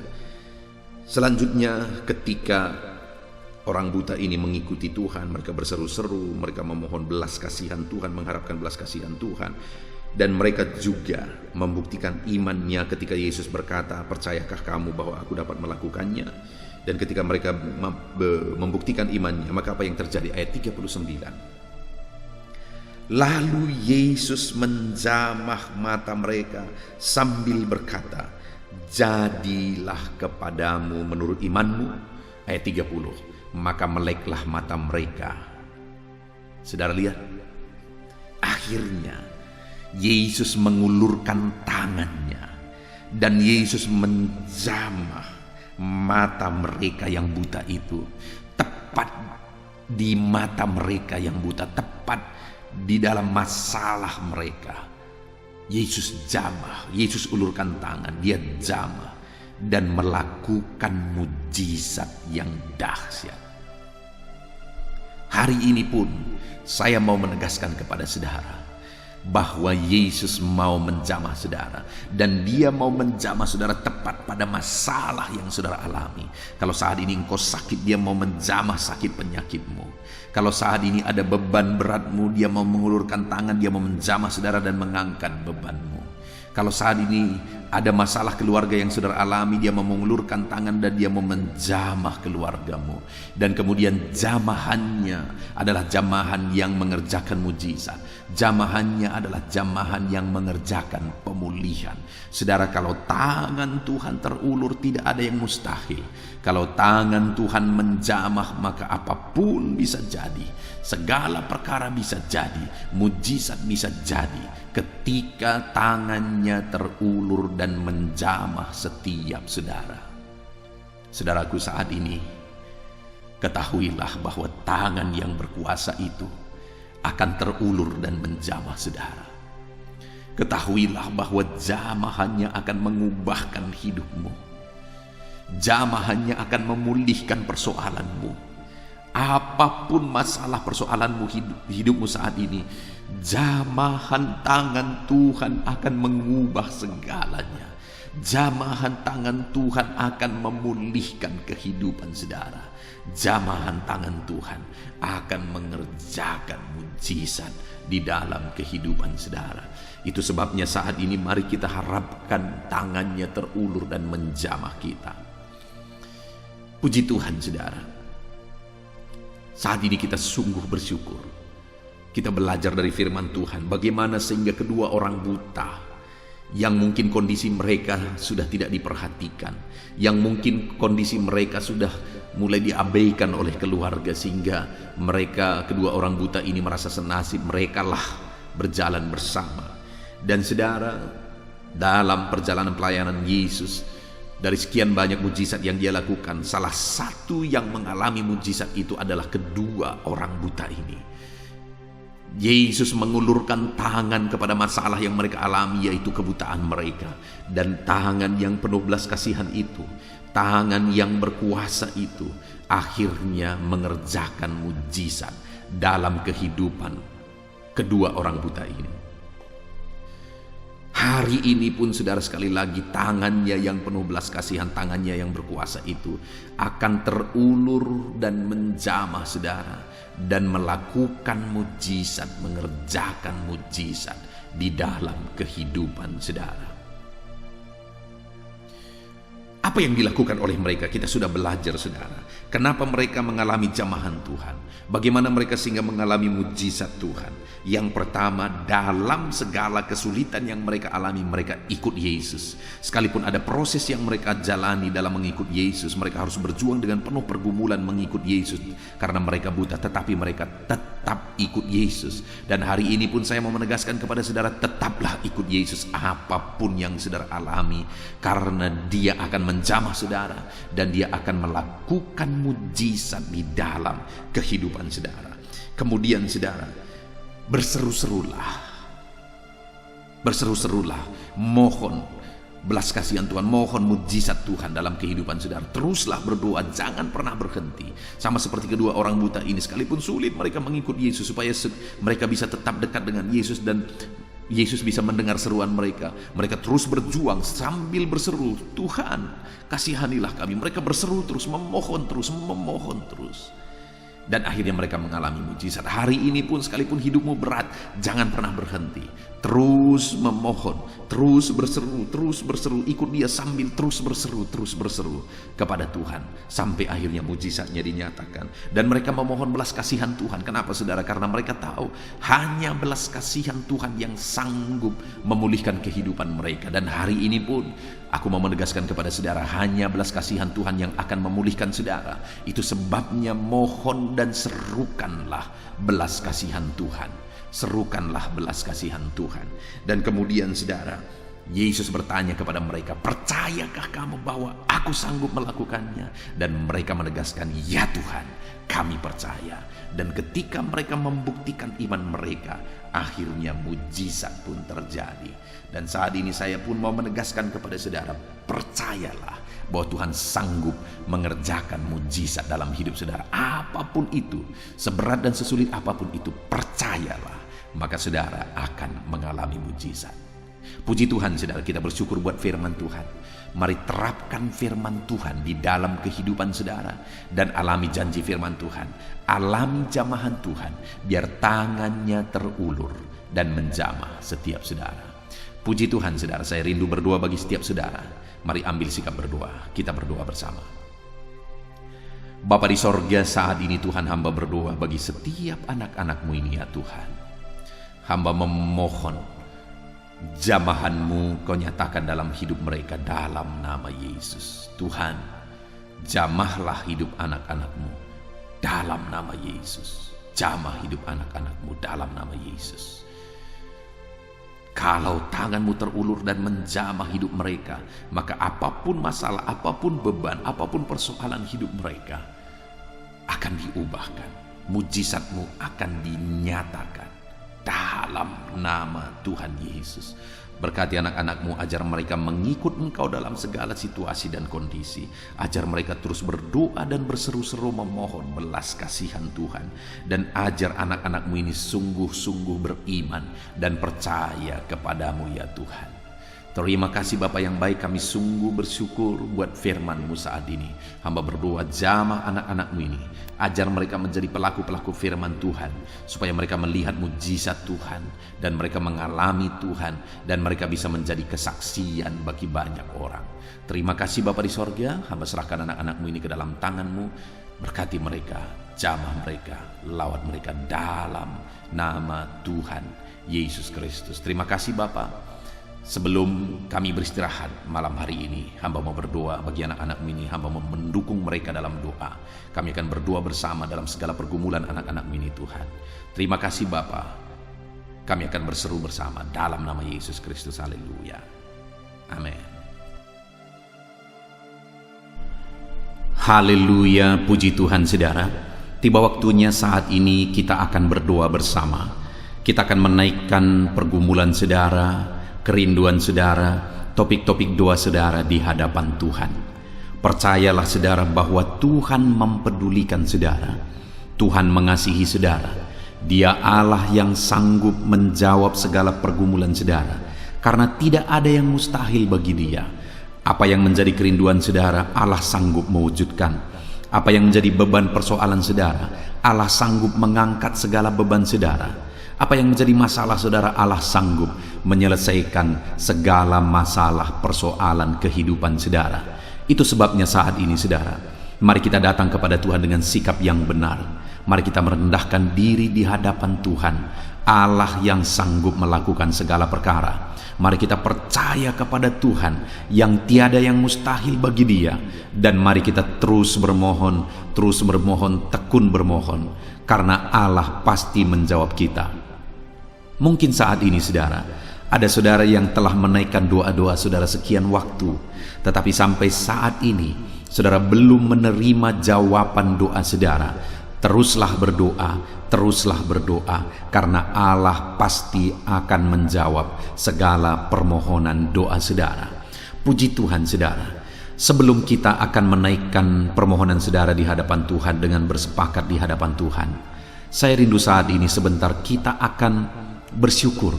selanjutnya ketika orang buta ini mengikuti Tuhan, mereka berseru-seru, mereka memohon belas kasihan Tuhan, mengharapkan belas kasihan Tuhan. Dan mereka juga membuktikan imannya ketika Yesus berkata, "Percayakah kamu bahwa aku dapat melakukannya?" Dan ketika mereka membuktikan imannya, maka apa yang terjadi? Ayat 39. Lalu Yesus menjamah mata mereka sambil berkata, "Jadilah kepadamu menurut imanmu." Ayat 30. Maka meleklah mata mereka. Saudara lihat, akhirnya Yesus mengulurkan tangannya dan Yesus menjamah mata mereka yang buta itu, tepat di mata mereka yang buta, tepat di dalam masalah mereka. Yesus jamah, Yesus ulurkan tangan, Dia jamah. dan melakukan mujizat yang dahsyat. Hari ini pun saya mau menegaskan kepada saudara bahwa Yesus mau menjamah saudara, dan Dia mau menjamah saudara tepat pada masalah yang saudara alami. Kalau saat ini engkau sakit, Dia mau menjamah sakit penyakitmu. Kalau saat ini ada beban beratmu, Dia mau mengulurkan tangan, Dia mau menjamah saudara dan mengangkat bebanmu. Kalau saat ini ada masalah keluarga yang saudara alami, Dia mau mengulurkan tangan dan Dia mau menjamah keluargamu. Dan kemudian jamahannya adalah jamahan yang mengerjakan mujizat. Jamahannya adalah jamahan yang mengerjakan pemulihan. Saudara, kalau tangan Tuhan terulur, tidak ada yang mustahil. Kalau tangan Tuhan menjamah, maka apapun bisa jadi. Segala perkara bisa jadi. Mujizat bisa jadi ketika tangannya terulur dan menjamah setiap saudara. Saudaraku, saat ini ketahuilah bahwa tangan yang berkuasa itu akan terulur dan menjamah saudara. Ketahuilah bahwa jamahannya akan mengubahkan hidupmu. Jamahannya akan memulihkan persoalanmu. Apapun masalah persoalanmu, hidupmu saat ini, jamahan tangan Tuhan akan mengubah segalanya. Jamahan tangan Tuhan akan memulihkan kehidupan saudara. Jamahan tangan Tuhan akan mengerjakan mujizat di dalam kehidupan saudara. Itu sebabnya saat ini mari kita harapkan tangannya terulur dan menjamah kita. Puji Tuhan saudara. Saat ini kita sungguh bersyukur. Kita belajar dari firman Tuhan bagaimana sehingga kedua orang buta yang mungkin kondisi mereka sudah tidak diperhatikan, yang mungkin kondisi mereka sudah mulai diabaikan oleh keluarga, sehingga mereka kedua orang buta ini merasa senasib, mereka lah berjalan bersama. Dan saudara, dalam perjalanan pelayanan Yesus, dari sekian banyak mujizat yang Dia lakukan, salah satu yang mengalami mujizat itu adalah kedua orang buta ini. Yesus mengulurkan tangan kepada masalah yang mereka alami, yaitu kebutaan mereka. Dan tangan yang penuh belas kasihan itu, tangan yang berkuasa itu, akhirnya mengerjakan mujizat dalam kehidupan kedua orang buta ini. Hari ini pun saudara, sekali lagi tangannya yang penuh belas kasihan, tangannya yang berkuasa itu akan terulur dan menjamah saudara, dan melakukan mujizat, mengerjakan mujizat di dalam kehidupan saudara. Apa yang dilakukan oleh mereka? Kita sudah belajar saudara. Kenapa mereka mengalami jamahan Tuhan? Bagaimana mereka sehingga mengalami mujizat Tuhan? Yang pertama, dalam segala kesulitan yang mereka alami, mereka ikut Yesus. Sekalipun ada proses yang mereka jalani dalam mengikut Yesus, mereka harus berjuang dengan penuh pergumulan mengikut Yesus. Karena mereka buta, tetapi mereka tetap ikut Yesus. Dan hari ini pun saya mau menegaskan kepada saudara, tetaplah ikut Yesus apapun yang saudara alami. Karena Dia akan menjamah saudara, dan Dia akan melakukan mujizat di dalam kehidupan saudara. Kemudian saudara, berseru-serulah, mohon belas kasihan Tuhan, mohon mujizat Tuhan dalam kehidupan saudara. Teruslah berdoa, jangan pernah berhenti. Sama seperti kedua orang buta ini, sekalipun sulit mereka mengikut Yesus, supaya mereka bisa tetap dekat dengan Yesus dan Yesus bisa mendengar seruan mereka. Mereka terus berjuang sambil berseru, Tuhan kasihanilah kami. Mereka berseru terus, memohon terus. Dan akhirnya mereka mengalami mujizat. Hari ini pun sekalipun hidupmu berat, jangan pernah berhenti. Terus memohon, terus berseru, ikut Dia sambil terus berseru kepada Tuhan. Sampai akhirnya mujizatnya dinyatakan. Dan mereka memohon belas kasihan Tuhan. Kenapa saudara? Karena mereka tahu hanya belas kasihan Tuhan yang sanggup memulihkan kehidupan mereka. Dan hari ini pun aku mau menegaskan kepada saudara, hanya belas kasihan Tuhan yang akan memulihkan saudara. Itu sebabnya mohon dan serukanlah belas kasihan Tuhan. Serukanlah belas kasihan Tuhan. Dan kemudian saudara, Yesus bertanya kepada mereka, percayakah kamu bahwa aku sanggup melakukannya? Dan mereka menegaskan, ya Tuhan, kami percaya. Dan ketika mereka membuktikan iman mereka, akhirnya mujizat pun terjadi. Dan saat ini saya pun mau menegaskan kepada saudara, percayalah bahwa Tuhan sanggup mengerjakan mujizat dalam hidup saudara. Apapun itu, seberat dan sesulit apapun itu, percayalah, maka saudara akan mengalami mujizat. Puji Tuhan saudara, kita bersyukur buat firman Tuhan. Mari terapkan firman Tuhan di dalam kehidupan saudara dan alami janji firman Tuhan. Alami jamahan Tuhan, biar tangannya terulur dan menjamah setiap saudara. Puji Tuhan saudara, saya rindu berdoa bagi setiap saudara. Mari ambil sikap berdoa, kita berdoa bersama. Bapa di sorga, saat ini Tuhan, hamba berdoa bagi setiap anak-anak-Mu ini ya Tuhan. Hamba memohon jamahan-Mu Kau nyatakan dalam hidup mereka dalam nama Yesus. Tuhan, jamahlah hidup anak-anak-Mu dalam nama Yesus. Jamah hidup anak-anak-Mu dalam nama Yesus. Kalau tangan-Mu terulur dan menjamah hidup mereka, maka apapun masalah, apapun beban, apapun persoalan hidup mereka akan diubahkan. Mujizat-Mu akan dinyatakan dalam nama Tuhan Yesus. Berkati anak-anak-Mu, ajar mereka mengikut Engkau dalam segala situasi dan kondisi. Ajar mereka terus berdoa dan berseru-seru memohon belas kasihan Tuhan. Dan ajar anak-anak-Mu ini sungguh-sungguh beriman dan percaya kepadamu ya Tuhan. Terima kasih Bapa yang baik, kami sungguh bersyukur buat firman-Mu saat ini. Hamba berdoa, jamah anak-anak-Mu ini, ajar mereka menjadi pelaku-pelaku firman Tuhan, supaya mereka melihat mujizat Tuhan, dan mereka mengalami Tuhan, dan mereka bisa menjadi kesaksian bagi banyak orang. Terima kasih Bapa di sorga, hamba serahkan anak-anak-Mu ini ke dalam tangan-Mu. Berkati mereka, jamah mereka, lawat mereka dalam nama Tuhan Yesus Kristus. Terima kasih Bapa. Sebelum kami beristirahat malam hari ini, hamba mau berdoa bagi anak-anak-Mu ini. Hamba mau mendukung mereka dalam doa. Kami akan berdoa bersama dalam segala pergumulan anak-anak-Mu ini Tuhan. Terima kasih Bapa. Kami akan berseru bersama dalam nama Yesus Kristus. Haleluya. Amin. Haleluya, puji Tuhan saudara. Tiba waktunya saat ini kita akan berdoa bersama. Kita akan menaikkan pergumulan saudara, kerinduan saudara, topik-topik doa saudara di hadapan Tuhan. Percayalah saudara bahwa Tuhan mempedulikan saudara. Tuhan mengasihi saudara. Dia Allah yang sanggup menjawab segala pergumulan saudara, karena tidak ada yang mustahil bagi Dia. Apa yang menjadi kerinduan saudara, Allah sanggup mewujudkan. Apa yang menjadi beban persoalan saudara, Allah sanggup mengangkat segala beban saudara. Apa yang menjadi masalah saudara, Allah sanggup menyelesaikan segala masalah persoalan kehidupan saudara. Itu sebabnya saat ini saudara, mari kita datang kepada Tuhan dengan sikap yang benar. Mari kita merendahkan diri di hadapan Tuhan, Allah yang sanggup melakukan segala perkara. Mari kita percaya kepada Tuhan yang tiada yang mustahil bagi Dia. Dan mari kita terus bermohon, tekun bermohon, karena Allah pasti menjawab kita. Mungkin saat ini saudara, ada saudara yang telah menaikkan doa-doa saudara sekian waktu, tetapi sampai saat ini saudara belum menerima jawaban doa saudara. Teruslah berdoa, karena Allah pasti akan menjawab segala permohonan doa saudara. Puji Tuhan saudara. Sebelum kita akan menaikkan permohonan saudara di hadapan Tuhan dengan bersepakat di hadapan Tuhan, saya rindu saat ini sebentar kita akan bersyukur,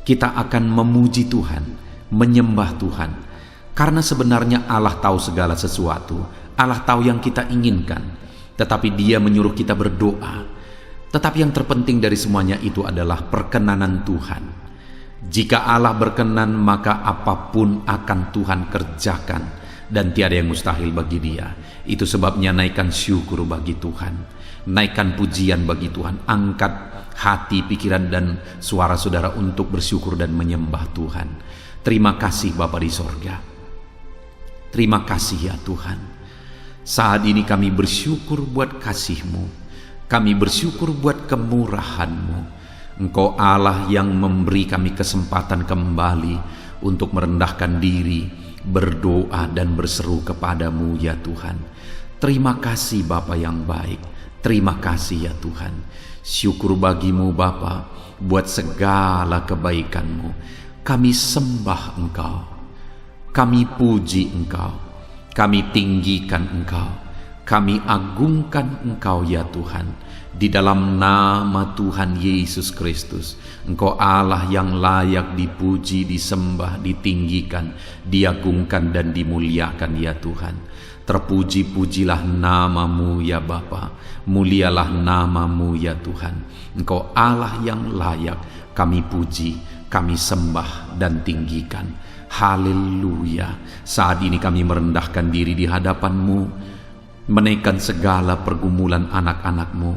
kita akan memuji Tuhan, menyembah Tuhan, karena sebenarnya Allah tahu segala sesuatu. Allah tahu yang kita inginkan, tetapi Dia menyuruh kita berdoa. Tetapi yang terpenting dari semuanya itu adalah perkenanan Tuhan. Jika Allah berkenan, maka apapun akan Tuhan kerjakan, dan tiada yang mustahil bagi Dia. Itu sebabnya naikkan syukur bagi Tuhan, naikkan pujian bagi Tuhan, angkat hati, pikiran, dan suara saudara untuk bersyukur dan menyembah Tuhan. Terima kasih Bapa di sorga. Terima kasih ya Tuhan. Saat ini kami bersyukur buat kasih-Mu. Kami bersyukur buat kemurahan-Mu. Engkau Allah yang memberi kami kesempatan kembali untuk merendahkan diri, berdoa dan berseru kepadamu ya Tuhan. Terima kasih Bapa yang baik. Terima kasih ya Tuhan. Syukur bagimu Bapa buat segala kebaikan-Mu. Kami sembah Engkau, kami puji Engkau, Kami tinggikan Engkau, kami agungkan Engkau ya Tuhan, di dalam nama Tuhan Yesus Kristus. Engkau Allah yang layak dipuji, disembah, ditinggikan, diagungkan dan dimuliakan ya Tuhan. Terpuji-pujilah namamu ya Bapa, mulialah namamu ya Tuhan. Engkau Allah yang layak kami puji, kami sembah dan tinggikan. Haleluya. Saat ini kami merendahkan diri di hadapan-Mu, menaikkan segala pergumulan anak-anak-Mu,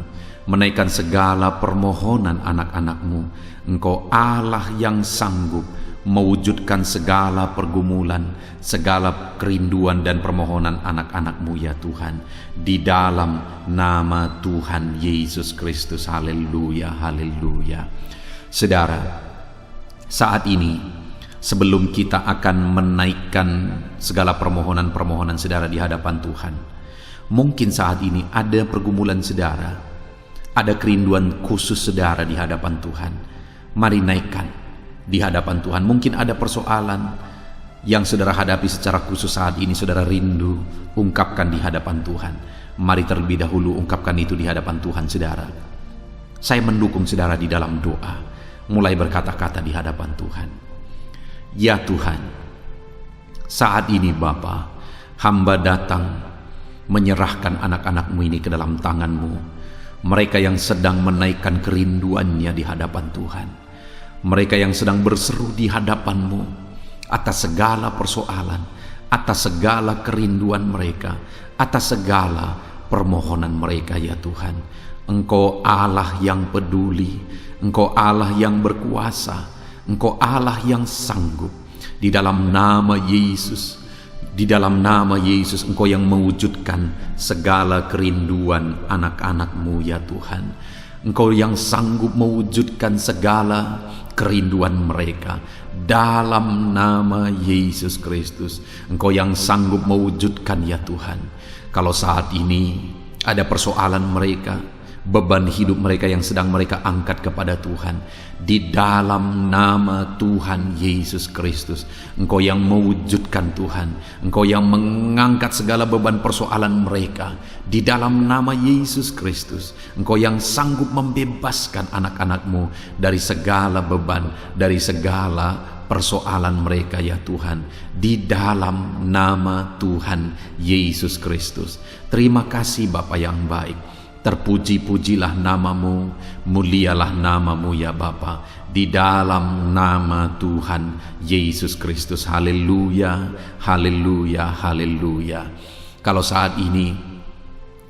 menaikkan segala permohonan anak-anak-Mu. Engkau Allah yang sanggup mewujudkan segala pergumulan, segala kerinduan dan permohonan anak-anak-Mu ya Tuhan, di dalam nama Tuhan Yesus Kristus. Haleluya, haleluya. Saudara, saat ini sebelum kita akan menaikkan segala permohonan-permohonan saudara di hadapan Tuhan, mungkin saat ini ada pergumulan saudara, ada kerinduan khusus saudara di hadapan Tuhan. Mari naikkan di hadapan Tuhan. Mungkin ada persoalan yang saudara hadapi secara khusus saat ini, saudara rindu, ungkapkan di hadapan Tuhan. Mari terlebih dahulu ungkapkan itu di hadapan Tuhan saudara. Saya mendukung saudara di dalam doa, mulai berkata-kata di hadapan Tuhan. Ya Tuhan, saat ini Bapa, hamba datang menyerahkan anak-anak-Mu ini ke dalam tangan-Mu. Mereka yang sedang menaikkan kerinduannya di hadapan Tuhan, mereka yang sedang berseru di hadapan-Mu atas segala persoalan, atas segala kerinduan mereka, atas segala permohonan mereka ya Tuhan. Engkau Allah yang peduli, Engkau Allah yang berkuasa, Engkau Allah yang sanggup. Di dalam nama Yesus, di dalam nama Yesus, Engkau yang mewujudkan segala kerinduan anak-anak-Mu ya Tuhan. Engkau yang sanggup mewujudkan segala kerinduan mereka dalam nama Yesus Kristus. Engkau yang sanggup mewujudkan ya Tuhan. Kalau saat ini ada persoalan mereka, beban hidup mereka yang sedang mereka angkat kepada Tuhan, di dalam nama Tuhan Yesus Kristus, Engkau yang mewujudkan Tuhan, Engkau yang mengangkat segala beban persoalan mereka, di dalam nama Yesus Kristus. Engkau yang sanggup membebaskan anak-anak-Mu dari segala beban, dari segala persoalan mereka ya Tuhan, di dalam nama Tuhan Yesus Kristus. Terima kasih Bapa yang baik. Terpuji-pujilah namamu, mulialah namamu ya Bapa, di dalam nama Tuhan Yesus Kristus. Haleluya, haleluya, haleluya. Kalau saat ini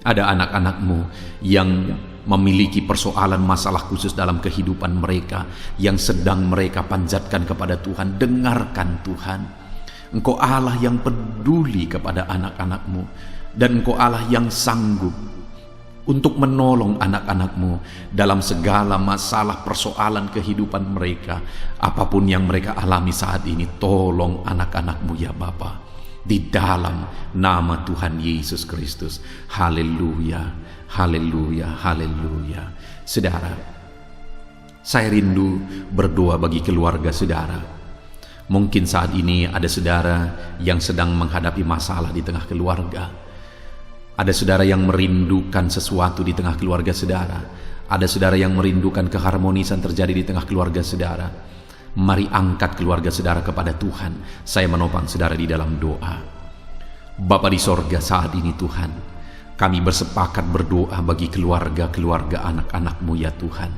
ada anak-anak-Mu yang memiliki persoalan masalah khusus dalam kehidupan mereka, yang sedang mereka panjatkan kepada Tuhan, dengarkan Tuhan. Engkau Allah yang peduli kepada anak-anak-Mu, dan Engkau Allah yang sanggup untuk menolong anak-anak-Mu dalam segala masalah persoalan kehidupan mereka. Apapun yang mereka alami saat ini, tolong anak-anak-Mu ya Bapa, di dalam nama Tuhan Yesus Kristus. Haleluya, haleluya, haleluya. Saudara, saya rindu berdoa bagi keluarga saudara. Mungkin saat ini ada saudara yang sedang menghadapi masalah di tengah keluarga. Ada saudara yang merindukan sesuatu di tengah keluarga saudara. Ada saudara yang merindukan keharmonisan terjadi di tengah keluarga saudara. Mari angkat keluarga saudara kepada Tuhan. Saya menopang saudara di dalam doa. Bapa di sorga, saat ini Tuhan, kami bersepakat berdoa bagi keluarga-keluarga anak-anak-Mu ya Tuhan.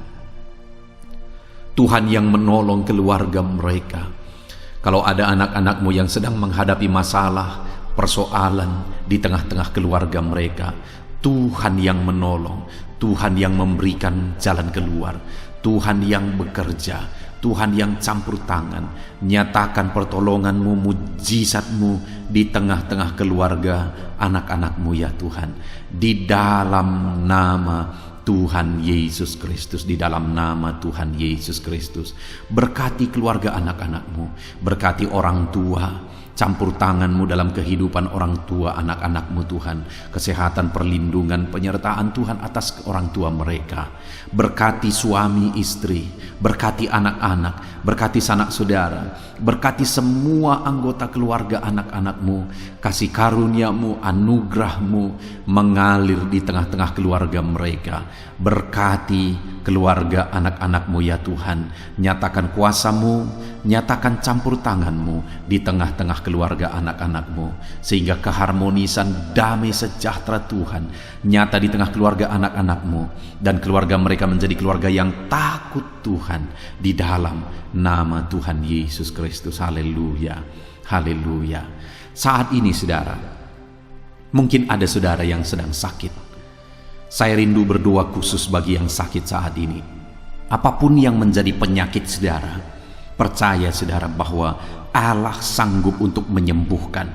Tuhan yang menolong keluarga mereka. Kalau ada anak-anak-Mu yang sedang menghadapi masalah, persoalan di tengah-tengah keluarga mereka, Tuhan yang menolong, Tuhan yang memberikan jalan keluar, Tuhan yang bekerja, Tuhan yang campur tangan. Nyatakan pertolongan-Mu, mujizat-Mu di tengah-tengah keluarga anak-anak-Mu ya Tuhan, di dalam nama Tuhan Yesus Kristus, di dalam nama Tuhan Yesus Kristus. Berkati keluarga anak-anak-Mu, berkati orang tua, Campur tangan-Mu dalam kehidupan orang tua anak-anak-Mu Tuhan. Kesehatan, perlindungan, penyertaan Tuhan atas orang tua mereka. Berkati suami istri, berkati anak-anak, berkati sanak saudara, berkati semua anggota keluarga anak-anak-Mu. Kasih karunia-Mu, anugerah-Mu mengalir di tengah-tengah keluarga mereka. Berkati keluarga anak-anak-Mu ya Tuhan. Nyatakan kuasa-Mu, nyatakan campur tangan-Mu di tengah-tengah keluarga anak-anak-Mu, sehingga keharmonisan, damai sejahtera Tuhan nyata di tengah keluarga anak-anak-Mu, dan keluarga mereka menjadi keluarga yang takut Tuhan di dalam nama Tuhan Yesus Kristus. Haleluya, haleluya. Saat ini saudara, mungkin ada saudara yang sedang sakit. Saya rindu berdoa khusus bagi yang sakit saat ini. Apapun yang menjadi penyakit saudara, percaya saudara bahwa Allah sanggup untuk menyembuhkan.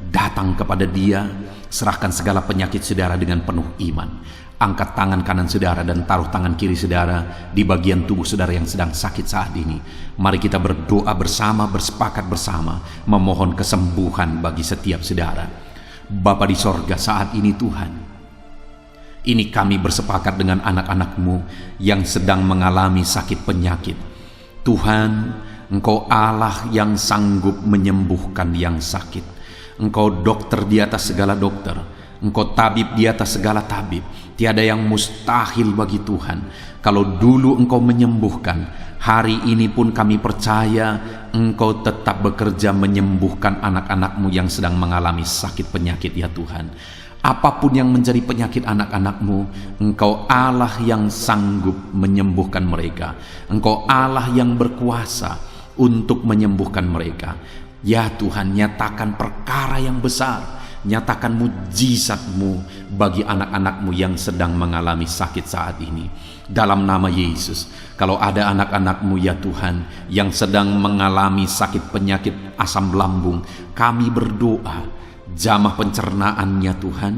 Datang kepada Dia, serahkan segala penyakit saudara dengan penuh iman. Angkat tangan kanan saudara dan taruh tangan kiri saudara di bagian tubuh saudara yang sedang sakit saat ini. Mari kita berdoa bersama, bersepakat bersama, memohon kesembuhan bagi setiap saudara. Bapa di sorga, saat ini Tuhan, ini kami bersepakat dengan anak-anak-Mu yang sedang mengalami sakit penyakit. Tuhan, Engkau Allah yang sanggup menyembuhkan yang sakit. Engkau dokter di atas segala dokter. Engkau tabib di atas segala tabib. Tiada yang mustahil bagi Tuhan. Kalau dulu Engkau menyembuhkan, hari ini pun kami percaya Engkau tetap bekerja menyembuhkan anak-anak-Mu yang sedang mengalami sakit penyakit ya Tuhan. Apapun yang menjadi penyakit anak-anak-Mu, Engkau Allah yang sanggup menyembuhkan mereka. Engkau Allah yang berkuasa untuk menyembuhkan mereka. Ya Tuhan, nyatakan perkara yang besar, nyatakan mujizat-Mu bagi anak-anak-Mu yang sedang mengalami sakit saat ini. Dalam nama Yesus, kalau ada anak-anak-Mu ya Tuhan yang sedang mengalami sakit penyakit asam lambung, kami berdoa, jamah pencernaannya Tuhan,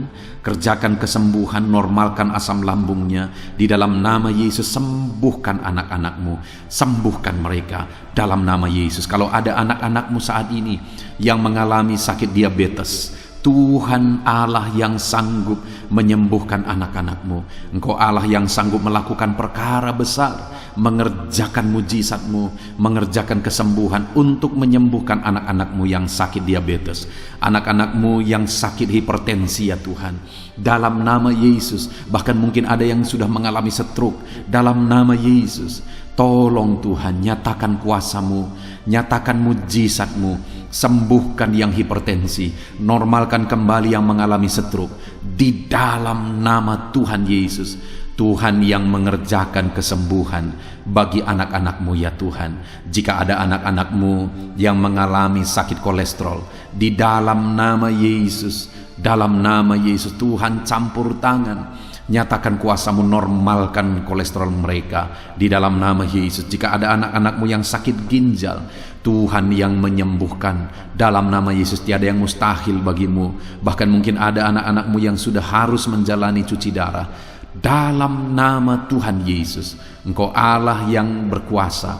kerjakan kesembuhan, normalkan asam lambungnya. Di dalam nama Yesus, sembuhkan anak-anak-Mu, sembuhkan mereka dalam nama Yesus. Kalau ada anak-anak-Mu saat ini yang mengalami sakit diabetes, Tuhan Allah yang sanggup menyembuhkan anak-anak-Mu. Engkau Allah yang sanggup melakukan perkara besar, mengerjakan mujizat-Mu, mengerjakan kesembuhan untuk menyembuhkan anak-anak-Mu yang sakit diabetes, anak-anak-Mu yang sakit hipertensi ya Tuhan. Dalam nama Yesus, bahkan mungkin ada yang sudah mengalami stroke. Dalam nama Yesus, tolong Tuhan, nyatakan kuasa-Mu, nyatakan mujizat-Mu, sembuhkan yang hipertensi, normalkan kembali yang mengalami stroke. Di dalam nama Tuhan Yesus, Tuhan yang mengerjakan kesembuhan bagi anak-anak-Mu ya Tuhan. Jika ada anak-anak-Mu yang mengalami sakit kolesterol, di dalam nama Yesus, dalam nama Yesus, Tuhan campur tangan, nyatakan kuasa-Mu, normalkan kolesterol mereka di dalam nama Yesus. Jika ada anak-anak-Mu yang sakit ginjal, Tuhan yang menyembuhkan dalam nama Yesus. Tiada yang mustahil bagi-Mu. Bahkan mungkin ada anak-anak-Mu yang sudah harus menjalani cuci darah. Dalam nama Tuhan Yesus, Engkau Allah yang berkuasa,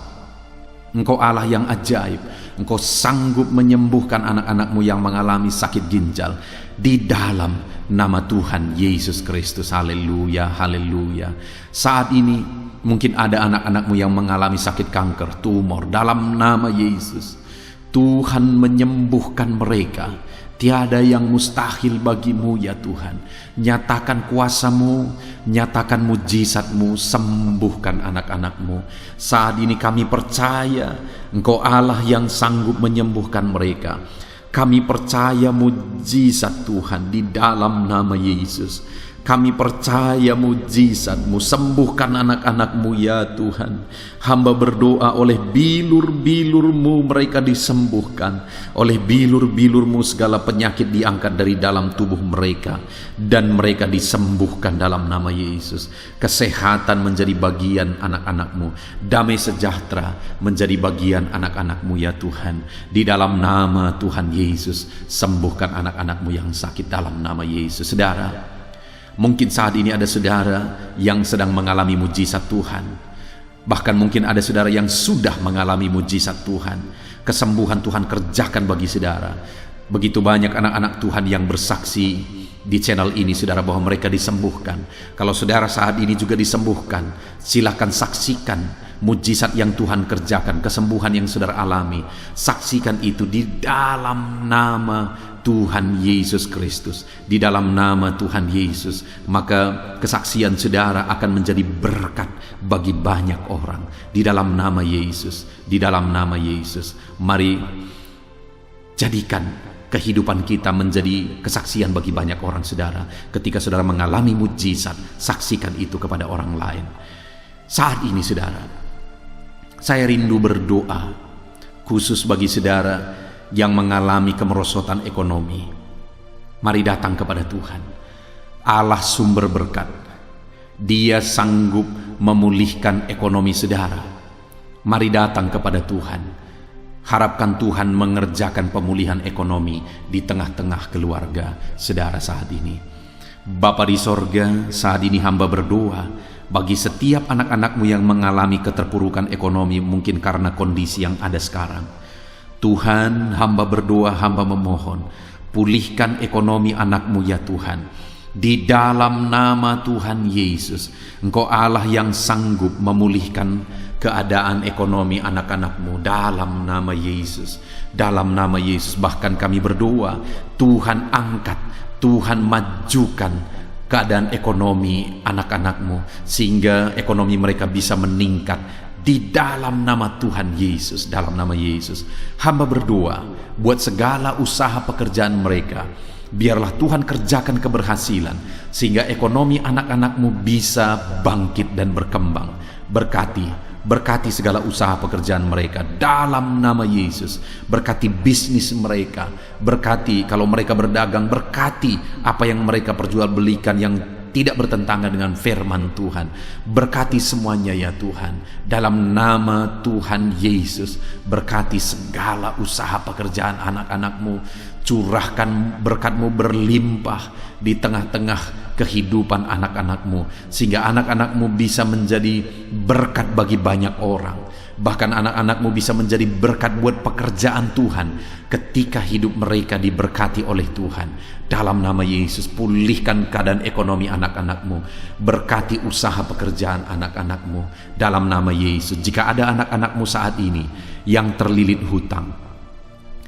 Engkau Allah yang ajaib. Engkau sanggup menyembuhkan anak-anak-Mu yang mengalami sakit ginjal di dalam nama Tuhan Yesus Kristus. Haleluya, haleluya. Saat ini mungkin ada anak-anak-Mu yang mengalami sakit kanker, tumor. Dalam nama Yesus, Tuhan menyembuhkan mereka. Tiada yang mustahil bagi-Mu ya Tuhan. Nyatakan kuasa-Mu, nyatakan mujizat-Mu, sembuhkan anak-anak-Mu. Saat ini kami percaya Engkau Allah yang sanggup menyembuhkan mereka. Kami percaya mujizat Tuhan di dalam nama Yesus. Kami percaya mujizat-Mu, sembuhkan anak-anak-Mu ya Tuhan. Hamba berdoa oleh bilur-bilur-Mu mereka disembuhkan. Oleh bilur-bilur-Mu segala penyakit diangkat dari dalam tubuh mereka, dan mereka disembuhkan dalam nama Yesus. Kesehatan menjadi bagian anak-anak-Mu, damai sejahtera menjadi bagian anak-anak-Mu ya Tuhan. Di dalam nama Tuhan Yesus, sembuhkan anak-anak-Mu yang sakit dalam nama Yesus. Saudara, mungkin saat ini ada saudara yang sedang mengalami mujizat Tuhan. Bahkan mungkin ada saudara yang sudah mengalami mujizat Tuhan. Kesembuhan Tuhan kerjakan bagi saudara. Begitu banyak anak-anak Tuhan yang bersaksi di channel ini, saudara, bahwa mereka disembuhkan. Kalau saudara saat ini juga disembuhkan, silakan saksikan mujizat yang Tuhan kerjakan, kesembuhan yang saudara alami. Saksikan itu di dalam nama Tuhan Yesus Kristus. Di dalam nama Tuhan Yesus, maka kesaksian saudara akan menjadi berkat bagi banyak orang. Di dalam nama Yesus, di dalam nama Yesus. Mari jadikan kehidupan kita menjadi kesaksian bagi banyak orang, saudara. Ketika saudara mengalami mujizat, saksikan itu kepada orang lain. Saat ini, saudara, saya rindu berdoa khusus bagi saudara yang mengalami kemerosotan ekonomi. Mari datang kepada Tuhan, Allah sumber berkat. Dia sanggup memulihkan ekonomi saudara. Mari datang kepada Tuhan. Harapkan Tuhan mengerjakan pemulihan ekonomi di tengah-tengah keluarga saudara saat ini. Bapa di sorga, saat ini hamba berdoa bagi setiap anak-anakmu yang mengalami keterpurukan ekonomi, mungkin karena kondisi yang ada sekarang. Tuhan, hamba berdoa, hamba memohon, pulihkan ekonomi anakmu ya Tuhan. Di dalam nama Tuhan Yesus, Engkau Allah yang sanggup memulihkan keadaan ekonomi anak-anakmu. Dalam nama Yesus, dalam nama Yesus. Bahkan kami berdoa, Tuhan angkat, Tuhan majukan keadaan ekonomi anak-anakmu, sehingga ekonomi mereka bisa meningkat. Di dalam nama Tuhan Yesus, dalam nama Yesus, hamba berdoa buat segala usaha pekerjaan mereka. Biarlah Tuhan kerjakan keberhasilan, sehingga ekonomi anak-anakmu bisa bangkit dan berkembang. Berkati segala usaha pekerjaan mereka dalam nama Yesus. Berkati bisnis mereka, berkati kalau mereka berdagang, berkati apa yang mereka perjualbelikan yang tidak bertentangan dengan firman Tuhan. Berkati semuanya ya Tuhan, dalam nama Tuhan Yesus. Berkati segala usaha pekerjaan anak-anakmu. Curahkan berkat-Mu berlimpah di tengah-tengah kehidupan anak-anakmu, sehingga anak-anakmu bisa menjadi berkat bagi banyak orang. Bahkan anak-anakmu bisa menjadi berkat buat pekerjaan Tuhan ketika hidup mereka diberkati oleh Tuhan. Dalam nama Yesus, pulihkan keadaan ekonomi anak-anakmu. Berkati usaha pekerjaan anak-anakmu dalam nama Yesus. Jika ada anak-anakmu saat ini yang terlilit hutang,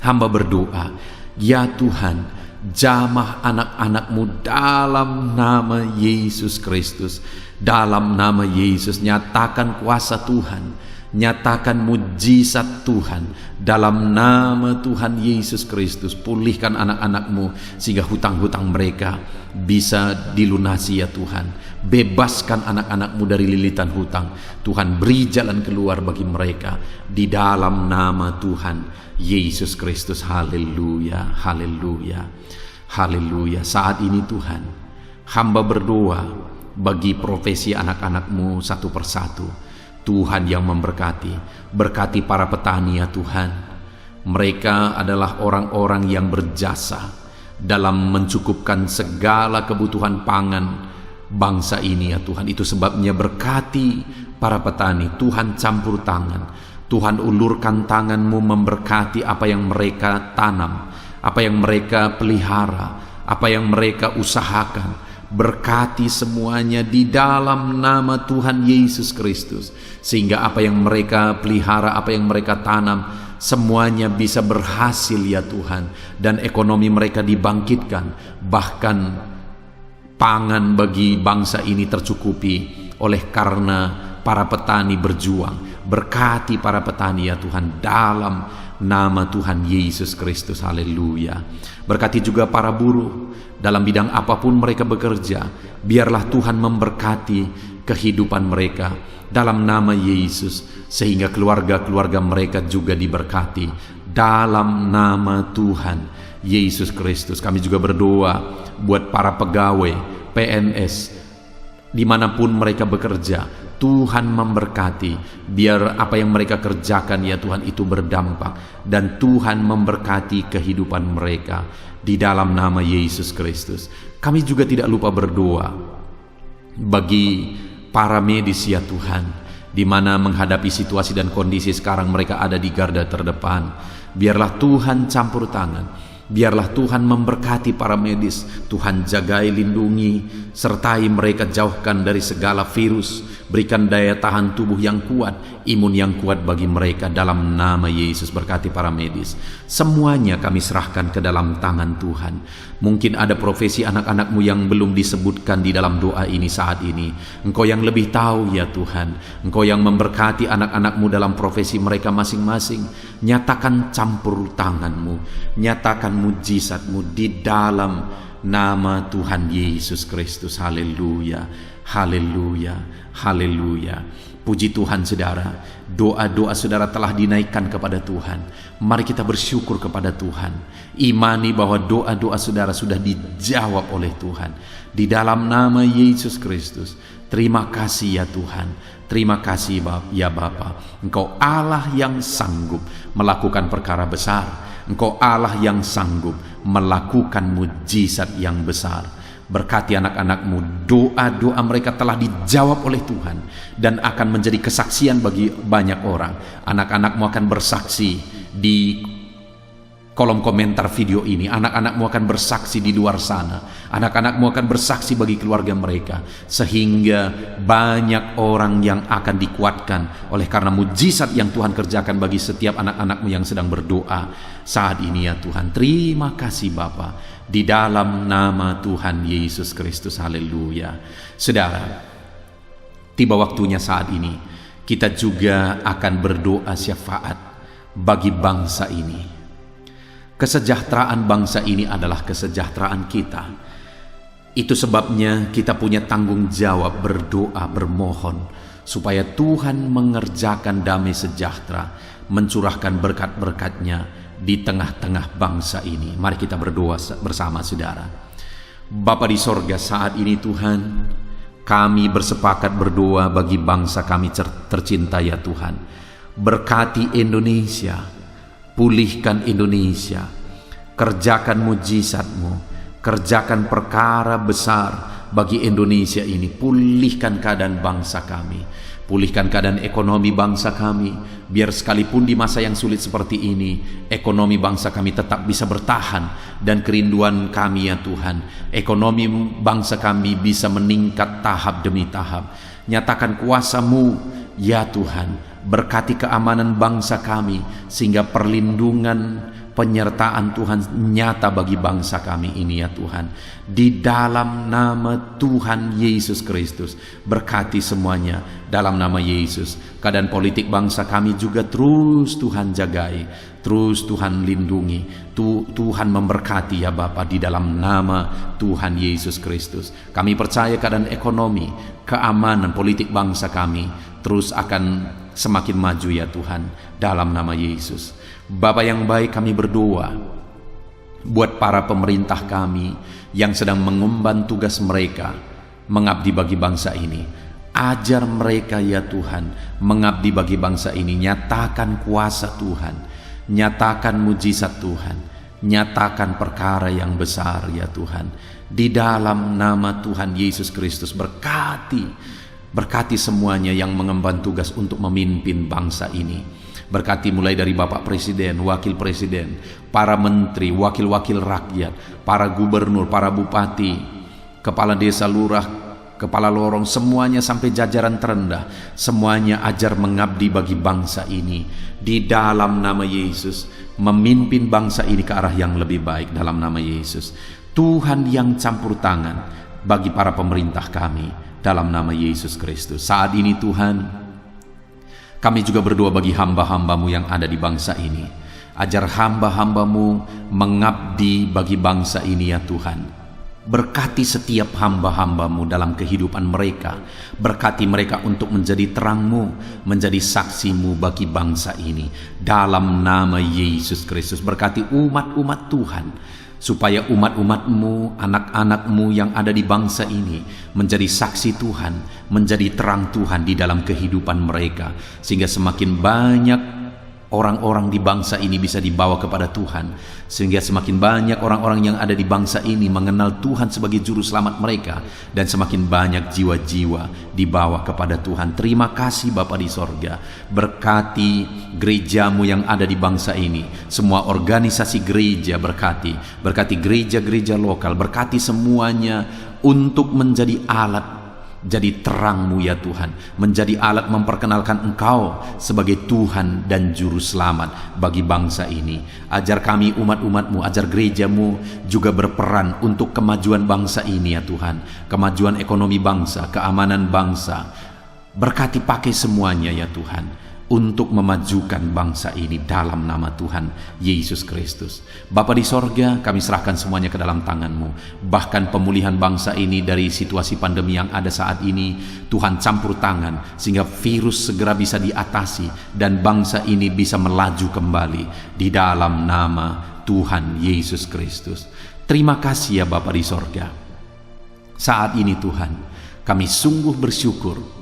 hamba berdoa, ya Tuhan, jamah anak-anakmu dalam nama Yesus Kristus. Dalam nama Yesus, nyatakan kuasa Tuhan, nyatakan mujizat Tuhan. Dalam nama Tuhan Yesus Kristus, pulihkan anak-anakmu sehingga hutang-hutang mereka bisa dilunasi ya Tuhan. Bebaskan anak-anakmu dari lilitan hutang. Tuhan, beri jalan keluar bagi mereka di dalam nama Tuhan Yesus Kristus. Haleluya, haleluya, haleluya. Saat ini Tuhan, hamba berdoa bagi profesi anak-anakmu satu persatu. Tuhan yang memberkati, berkati para petani ya Tuhan. Mereka adalah orang-orang yang berjasa dalam mencukupkan segala kebutuhan pangan bangsa ini ya Tuhan. Itu sebabnya berkati para petani. Tuhan campur tangan, Tuhan ulurkan tangan-Mu memberkati apa yang mereka tanam, apa yang mereka pelihara, apa yang mereka usahakan. Berkati semuanya di dalam nama Tuhan Yesus Kristus, sehingga apa yang mereka pelihara, apa yang mereka tanam, semuanya bisa berhasil ya Tuhan, dan ekonomi mereka dibangkitkan. Bahkan pangan bagi bangsa ini tercukupi oleh karena para petani berjuang. Berkati para petani ya Tuhan dalam nama Tuhan Yesus Kristus. Haleluya. Berkati juga para buruh dalam bidang apapun mereka bekerja. Biarlah Tuhan memberkati kehidupan mereka dalam nama Yesus, sehingga keluarga-keluarga mereka juga diberkati dalam nama Tuhan Yesus Kristus. Kami juga berdoa buat para pegawai PNS dimanapun mereka bekerja. Tuhan memberkati, biar apa yang mereka kerjakan ya Tuhan itu berdampak, dan Tuhan memberkati kehidupan mereka di dalam nama Yesus Kristus. Kami juga tidak lupa berdoa bagi para medis ya Tuhan, di mana menghadapi situasi dan kondisi sekarang mereka ada di garda terdepan. Biarlah Tuhan campur tangan. Biarlah Tuhan memberkati para medis. Tuhan jagai, lindungi, sertai mereka, jauhkan dari segala virus. Berikan daya tahan tubuh yang kuat, imun yang kuat bagi mereka dalam nama Yesus. Berkati para medis. Semuanya kami serahkan ke dalam tangan Tuhan. Mungkin ada profesi anak-anakmu yang belum disebutkan di dalam doa ini saat ini. Engkau yang lebih tahu ya Tuhan. Engkau yang memberkati anak-anakmu dalam profesi mereka masing-masing. Nyatakan campur tanganmu, nyatakan mujizatmu di dalam nama Tuhan Yesus Kristus. Haleluya, haleluya, haleluya. Puji Tuhan saudara, doa-doa saudara telah dinaikkan kepada Tuhan. Mari kita bersyukur kepada Tuhan. Imani bahwa doa-doa saudara sudah dijawab oleh Tuhan. Di dalam nama Yesus Kristus. Terima kasih ya Tuhan. Terima kasih ya Bapa. Engkau Allah yang sanggup melakukan perkara besar. Engkau Allah yang sanggup melakukan mujizat yang besar. Berkati anak-anakmu, doa-doa mereka telah dijawab oleh Tuhan dan akan menjadi kesaksian bagi banyak orang. Anak-anakmu akan bersaksi di kolom komentar video ini. Anak-anakmu akan bersaksi di luar sana. Anak-anakmu akan bersaksi bagi keluarga mereka, sehingga banyak orang yang akan dikuatkan oleh karena mujizat yang Tuhan kerjakan bagi setiap anak-anakmu yang sedang berdoa saat ini ya Tuhan. Terima kasih Bapa. Di dalam nama Tuhan Yesus Kristus. Haleluya. Saudara, tiba waktunya saat ini kita juga akan berdoa syafaat bagi bangsa ini. Kesejahteraan bangsa ini adalah kesejahteraan kita. Itu sebabnya kita punya tanggung jawab berdoa, bermohon supaya Tuhan mengerjakan damai sejahtera, mencurahkan berkat-berkat-Nya di tengah-tengah bangsa ini. Mari kita berdoa bersama saudara. Bapa di sorga, saat ini Tuhan, kami bersepakat berdoa bagi bangsa kami tercinta ya Tuhan. Berkati Indonesia, pulihkan Indonesia, kerjakan mujizat-Mu, kerjakan perkara besar bagi Indonesia ini. Pulihkan keadaan bangsa kami, pulihkan keadaan ekonomi bangsa kami, biar sekalipun di masa yang sulit seperti ini, ekonomi bangsa kami tetap bisa bertahan. Dan kerinduan kami ya Tuhan, ekonomi bangsa kami bisa meningkat tahap demi tahap. Nyatakan kuasa-Mu ya Tuhan, berkati keamanan bangsa kami, sehingga perlindungan, penyertaan Tuhan nyata bagi bangsa kami ini ya Tuhan. Di dalam nama Tuhan Yesus Kristus, berkati semuanya dalam nama Yesus. Keadaan politik bangsa kami juga terus Tuhan jagai, terus Tuhan lindungi. Tuhan memberkati ya Bapa di dalam nama Tuhan Yesus Kristus. Kami percaya keadaan ekonomi, keamanan politik bangsa kami terus akan semakin maju ya Tuhan dalam nama Yesus. Bapa yang baik, kami berdoa buat para pemerintah kami yang sedang mengemban tugas mereka mengabdi bagi bangsa ini. Ajar mereka ya Tuhan mengabdi bagi bangsa ini. Nyatakan kuasa Tuhan, nyatakan mujizat Tuhan, nyatakan perkara yang besar ya Tuhan. Di dalam nama Tuhan Yesus Kristus, berkati semuanya yang mengemban tugas untuk memimpin bangsa ini. Berkati mulai dari Bapak Presiden, Wakil Presiden, para menteri, wakil-wakil rakyat, para gubernur, para bupati, kepala desa, lurah, kepala lorong, semuanya sampai jajaran terendah. Semuanya ajar mengabdi bagi bangsa ini. Di dalam nama Yesus, memimpin bangsa ini ke arah yang lebih baik dalam nama Yesus. Tuhan yang campur tangan bagi para pemerintah kami dalam nama Yesus Kristus. Saat ini Tuhan, kami juga berdoa bagi hamba-hamba-Mu yang ada di bangsa ini. Ajar hamba-hamba-Mu mengabdi bagi bangsa ini ya Tuhan. Berkati setiap hamba-hamba-Mu dalam kehidupan mereka. Berkati mereka untuk menjadi terang-Mu, menjadi saksi-Mu bagi bangsa ini. Dalam nama Yesus Kristus, berkati umat-umat Tuhan, supaya umat-umat-Mu, anak-anak-Mu yang ada di bangsa ini menjadi saksi Tuhan, menjadi terang Tuhan di dalam kehidupan mereka, sehingga semakin banyak orang-orang di bangsa ini bisa dibawa kepada Tuhan, sehingga semakin banyak orang-orang yang ada di bangsa ini mengenal Tuhan sebagai juru selamat mereka, dan semakin banyak jiwa-jiwa dibawa kepada Tuhan. Terima kasih Bapa di sorga. Berkati gerejamu yang ada di bangsa ini, semua organisasi gereja berkati gereja-gereja lokal, berkati semuanya untuk menjadi alat, jadi terang-Mu ya Tuhan, menjadi alat memperkenalkan Engkau sebagai Tuhan dan Juru Selamat bagi bangsa ini. Ajar kami umat-umat-Mu, ajar gereja-Mu juga berperan untuk kemajuan bangsa ini ya Tuhan, kemajuan ekonomi bangsa, keamanan bangsa. Berkati pakai semuanya ya Tuhan, untuk memajukan bangsa ini dalam nama Tuhan Yesus Kristus. Bapa di sorga, kami serahkan semuanya ke dalam tangan-Mu. Bahkan pemulihan bangsa ini dari situasi pandemi yang ada saat ini, Tuhan campur tangan sehingga virus segera bisa diatasi dan bangsa ini bisa melaju kembali di dalam nama Tuhan Yesus Kristus. Terima kasih ya Bapa di sorga. Saat ini Tuhan, kami sungguh bersyukur.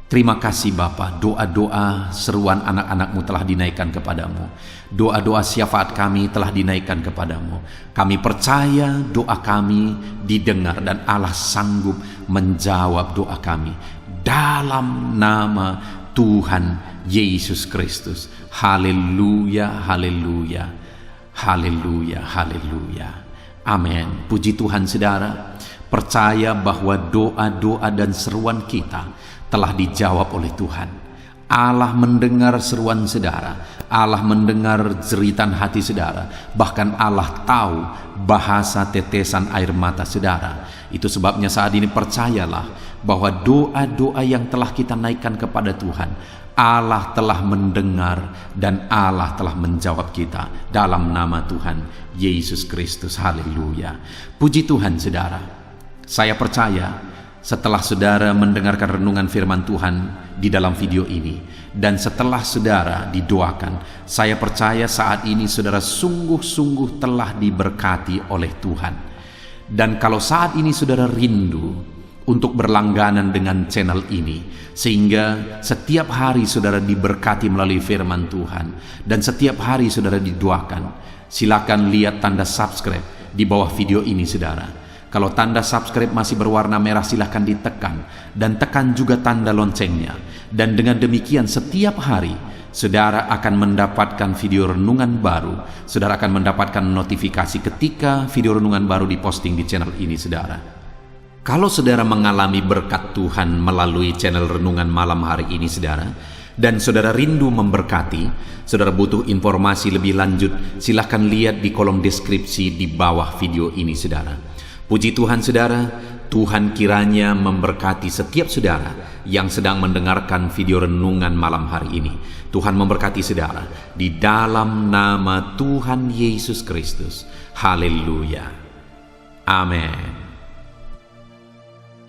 Terima kasih Bapa, doa-doa seruan anak-anak-Mu telah dinaikkan kepadamu. Doa-doa syafaat kami telah dinaikkan kepadamu. Kami percaya doa kami didengar dan Allah sanggup menjawab doa kami. Dalam nama Tuhan Yesus Kristus. Haleluya, haleluya, haleluya, haleluya. Amin. Puji Tuhan saudara. Percaya bahwa doa-doa dan seruan kita telah dijawab oleh Tuhan. Allah mendengar seruan saudara, Allah mendengar jeritan hati saudara, bahkan Allah tahu bahasa tetesan air mata saudara. Itu sebabnya saat ini percayalah bahwa doa-doa yang telah kita naikkan kepada Tuhan, Allah telah mendengar dan Allah telah menjawab kita dalam nama Tuhan Yesus Kristus. Haleluya. Puji Tuhan saudara. Saya percaya setelah saudara mendengarkan renungan firman Tuhan di dalam video ini, dan setelah saudara didoakan, saya percaya saat ini saudara sungguh-sungguh telah diberkati oleh Tuhan. Dan kalau saat ini saudara rindu untuk berlangganan dengan channel ini, sehingga setiap hari saudara diberkati melalui firman Tuhan, dan setiap hari saudara didoakan, silakan lihat tanda subscribe di bawah video ini saudara. Kalau tanda subscribe masih berwarna merah, silahkan ditekan dan tekan juga tanda loncengnya. Dan dengan demikian setiap hari saudara akan mendapatkan video renungan baru. Saudara akan mendapatkan notifikasi ketika video renungan baru diposting di channel ini saudara. Kalau saudara mengalami berkat Tuhan melalui channel renungan malam hari ini saudara, dan saudara rindu memberkati, saudara butuh informasi lebih lanjut, silahkan lihat di kolom deskripsi di bawah video ini saudara. Puji Tuhan saudara, Tuhan kiranya memberkati setiap saudara yang sedang mendengarkan video renungan malam hari ini. Tuhan memberkati saudara di dalam nama Tuhan Yesus Kristus. Haleluya. Amin.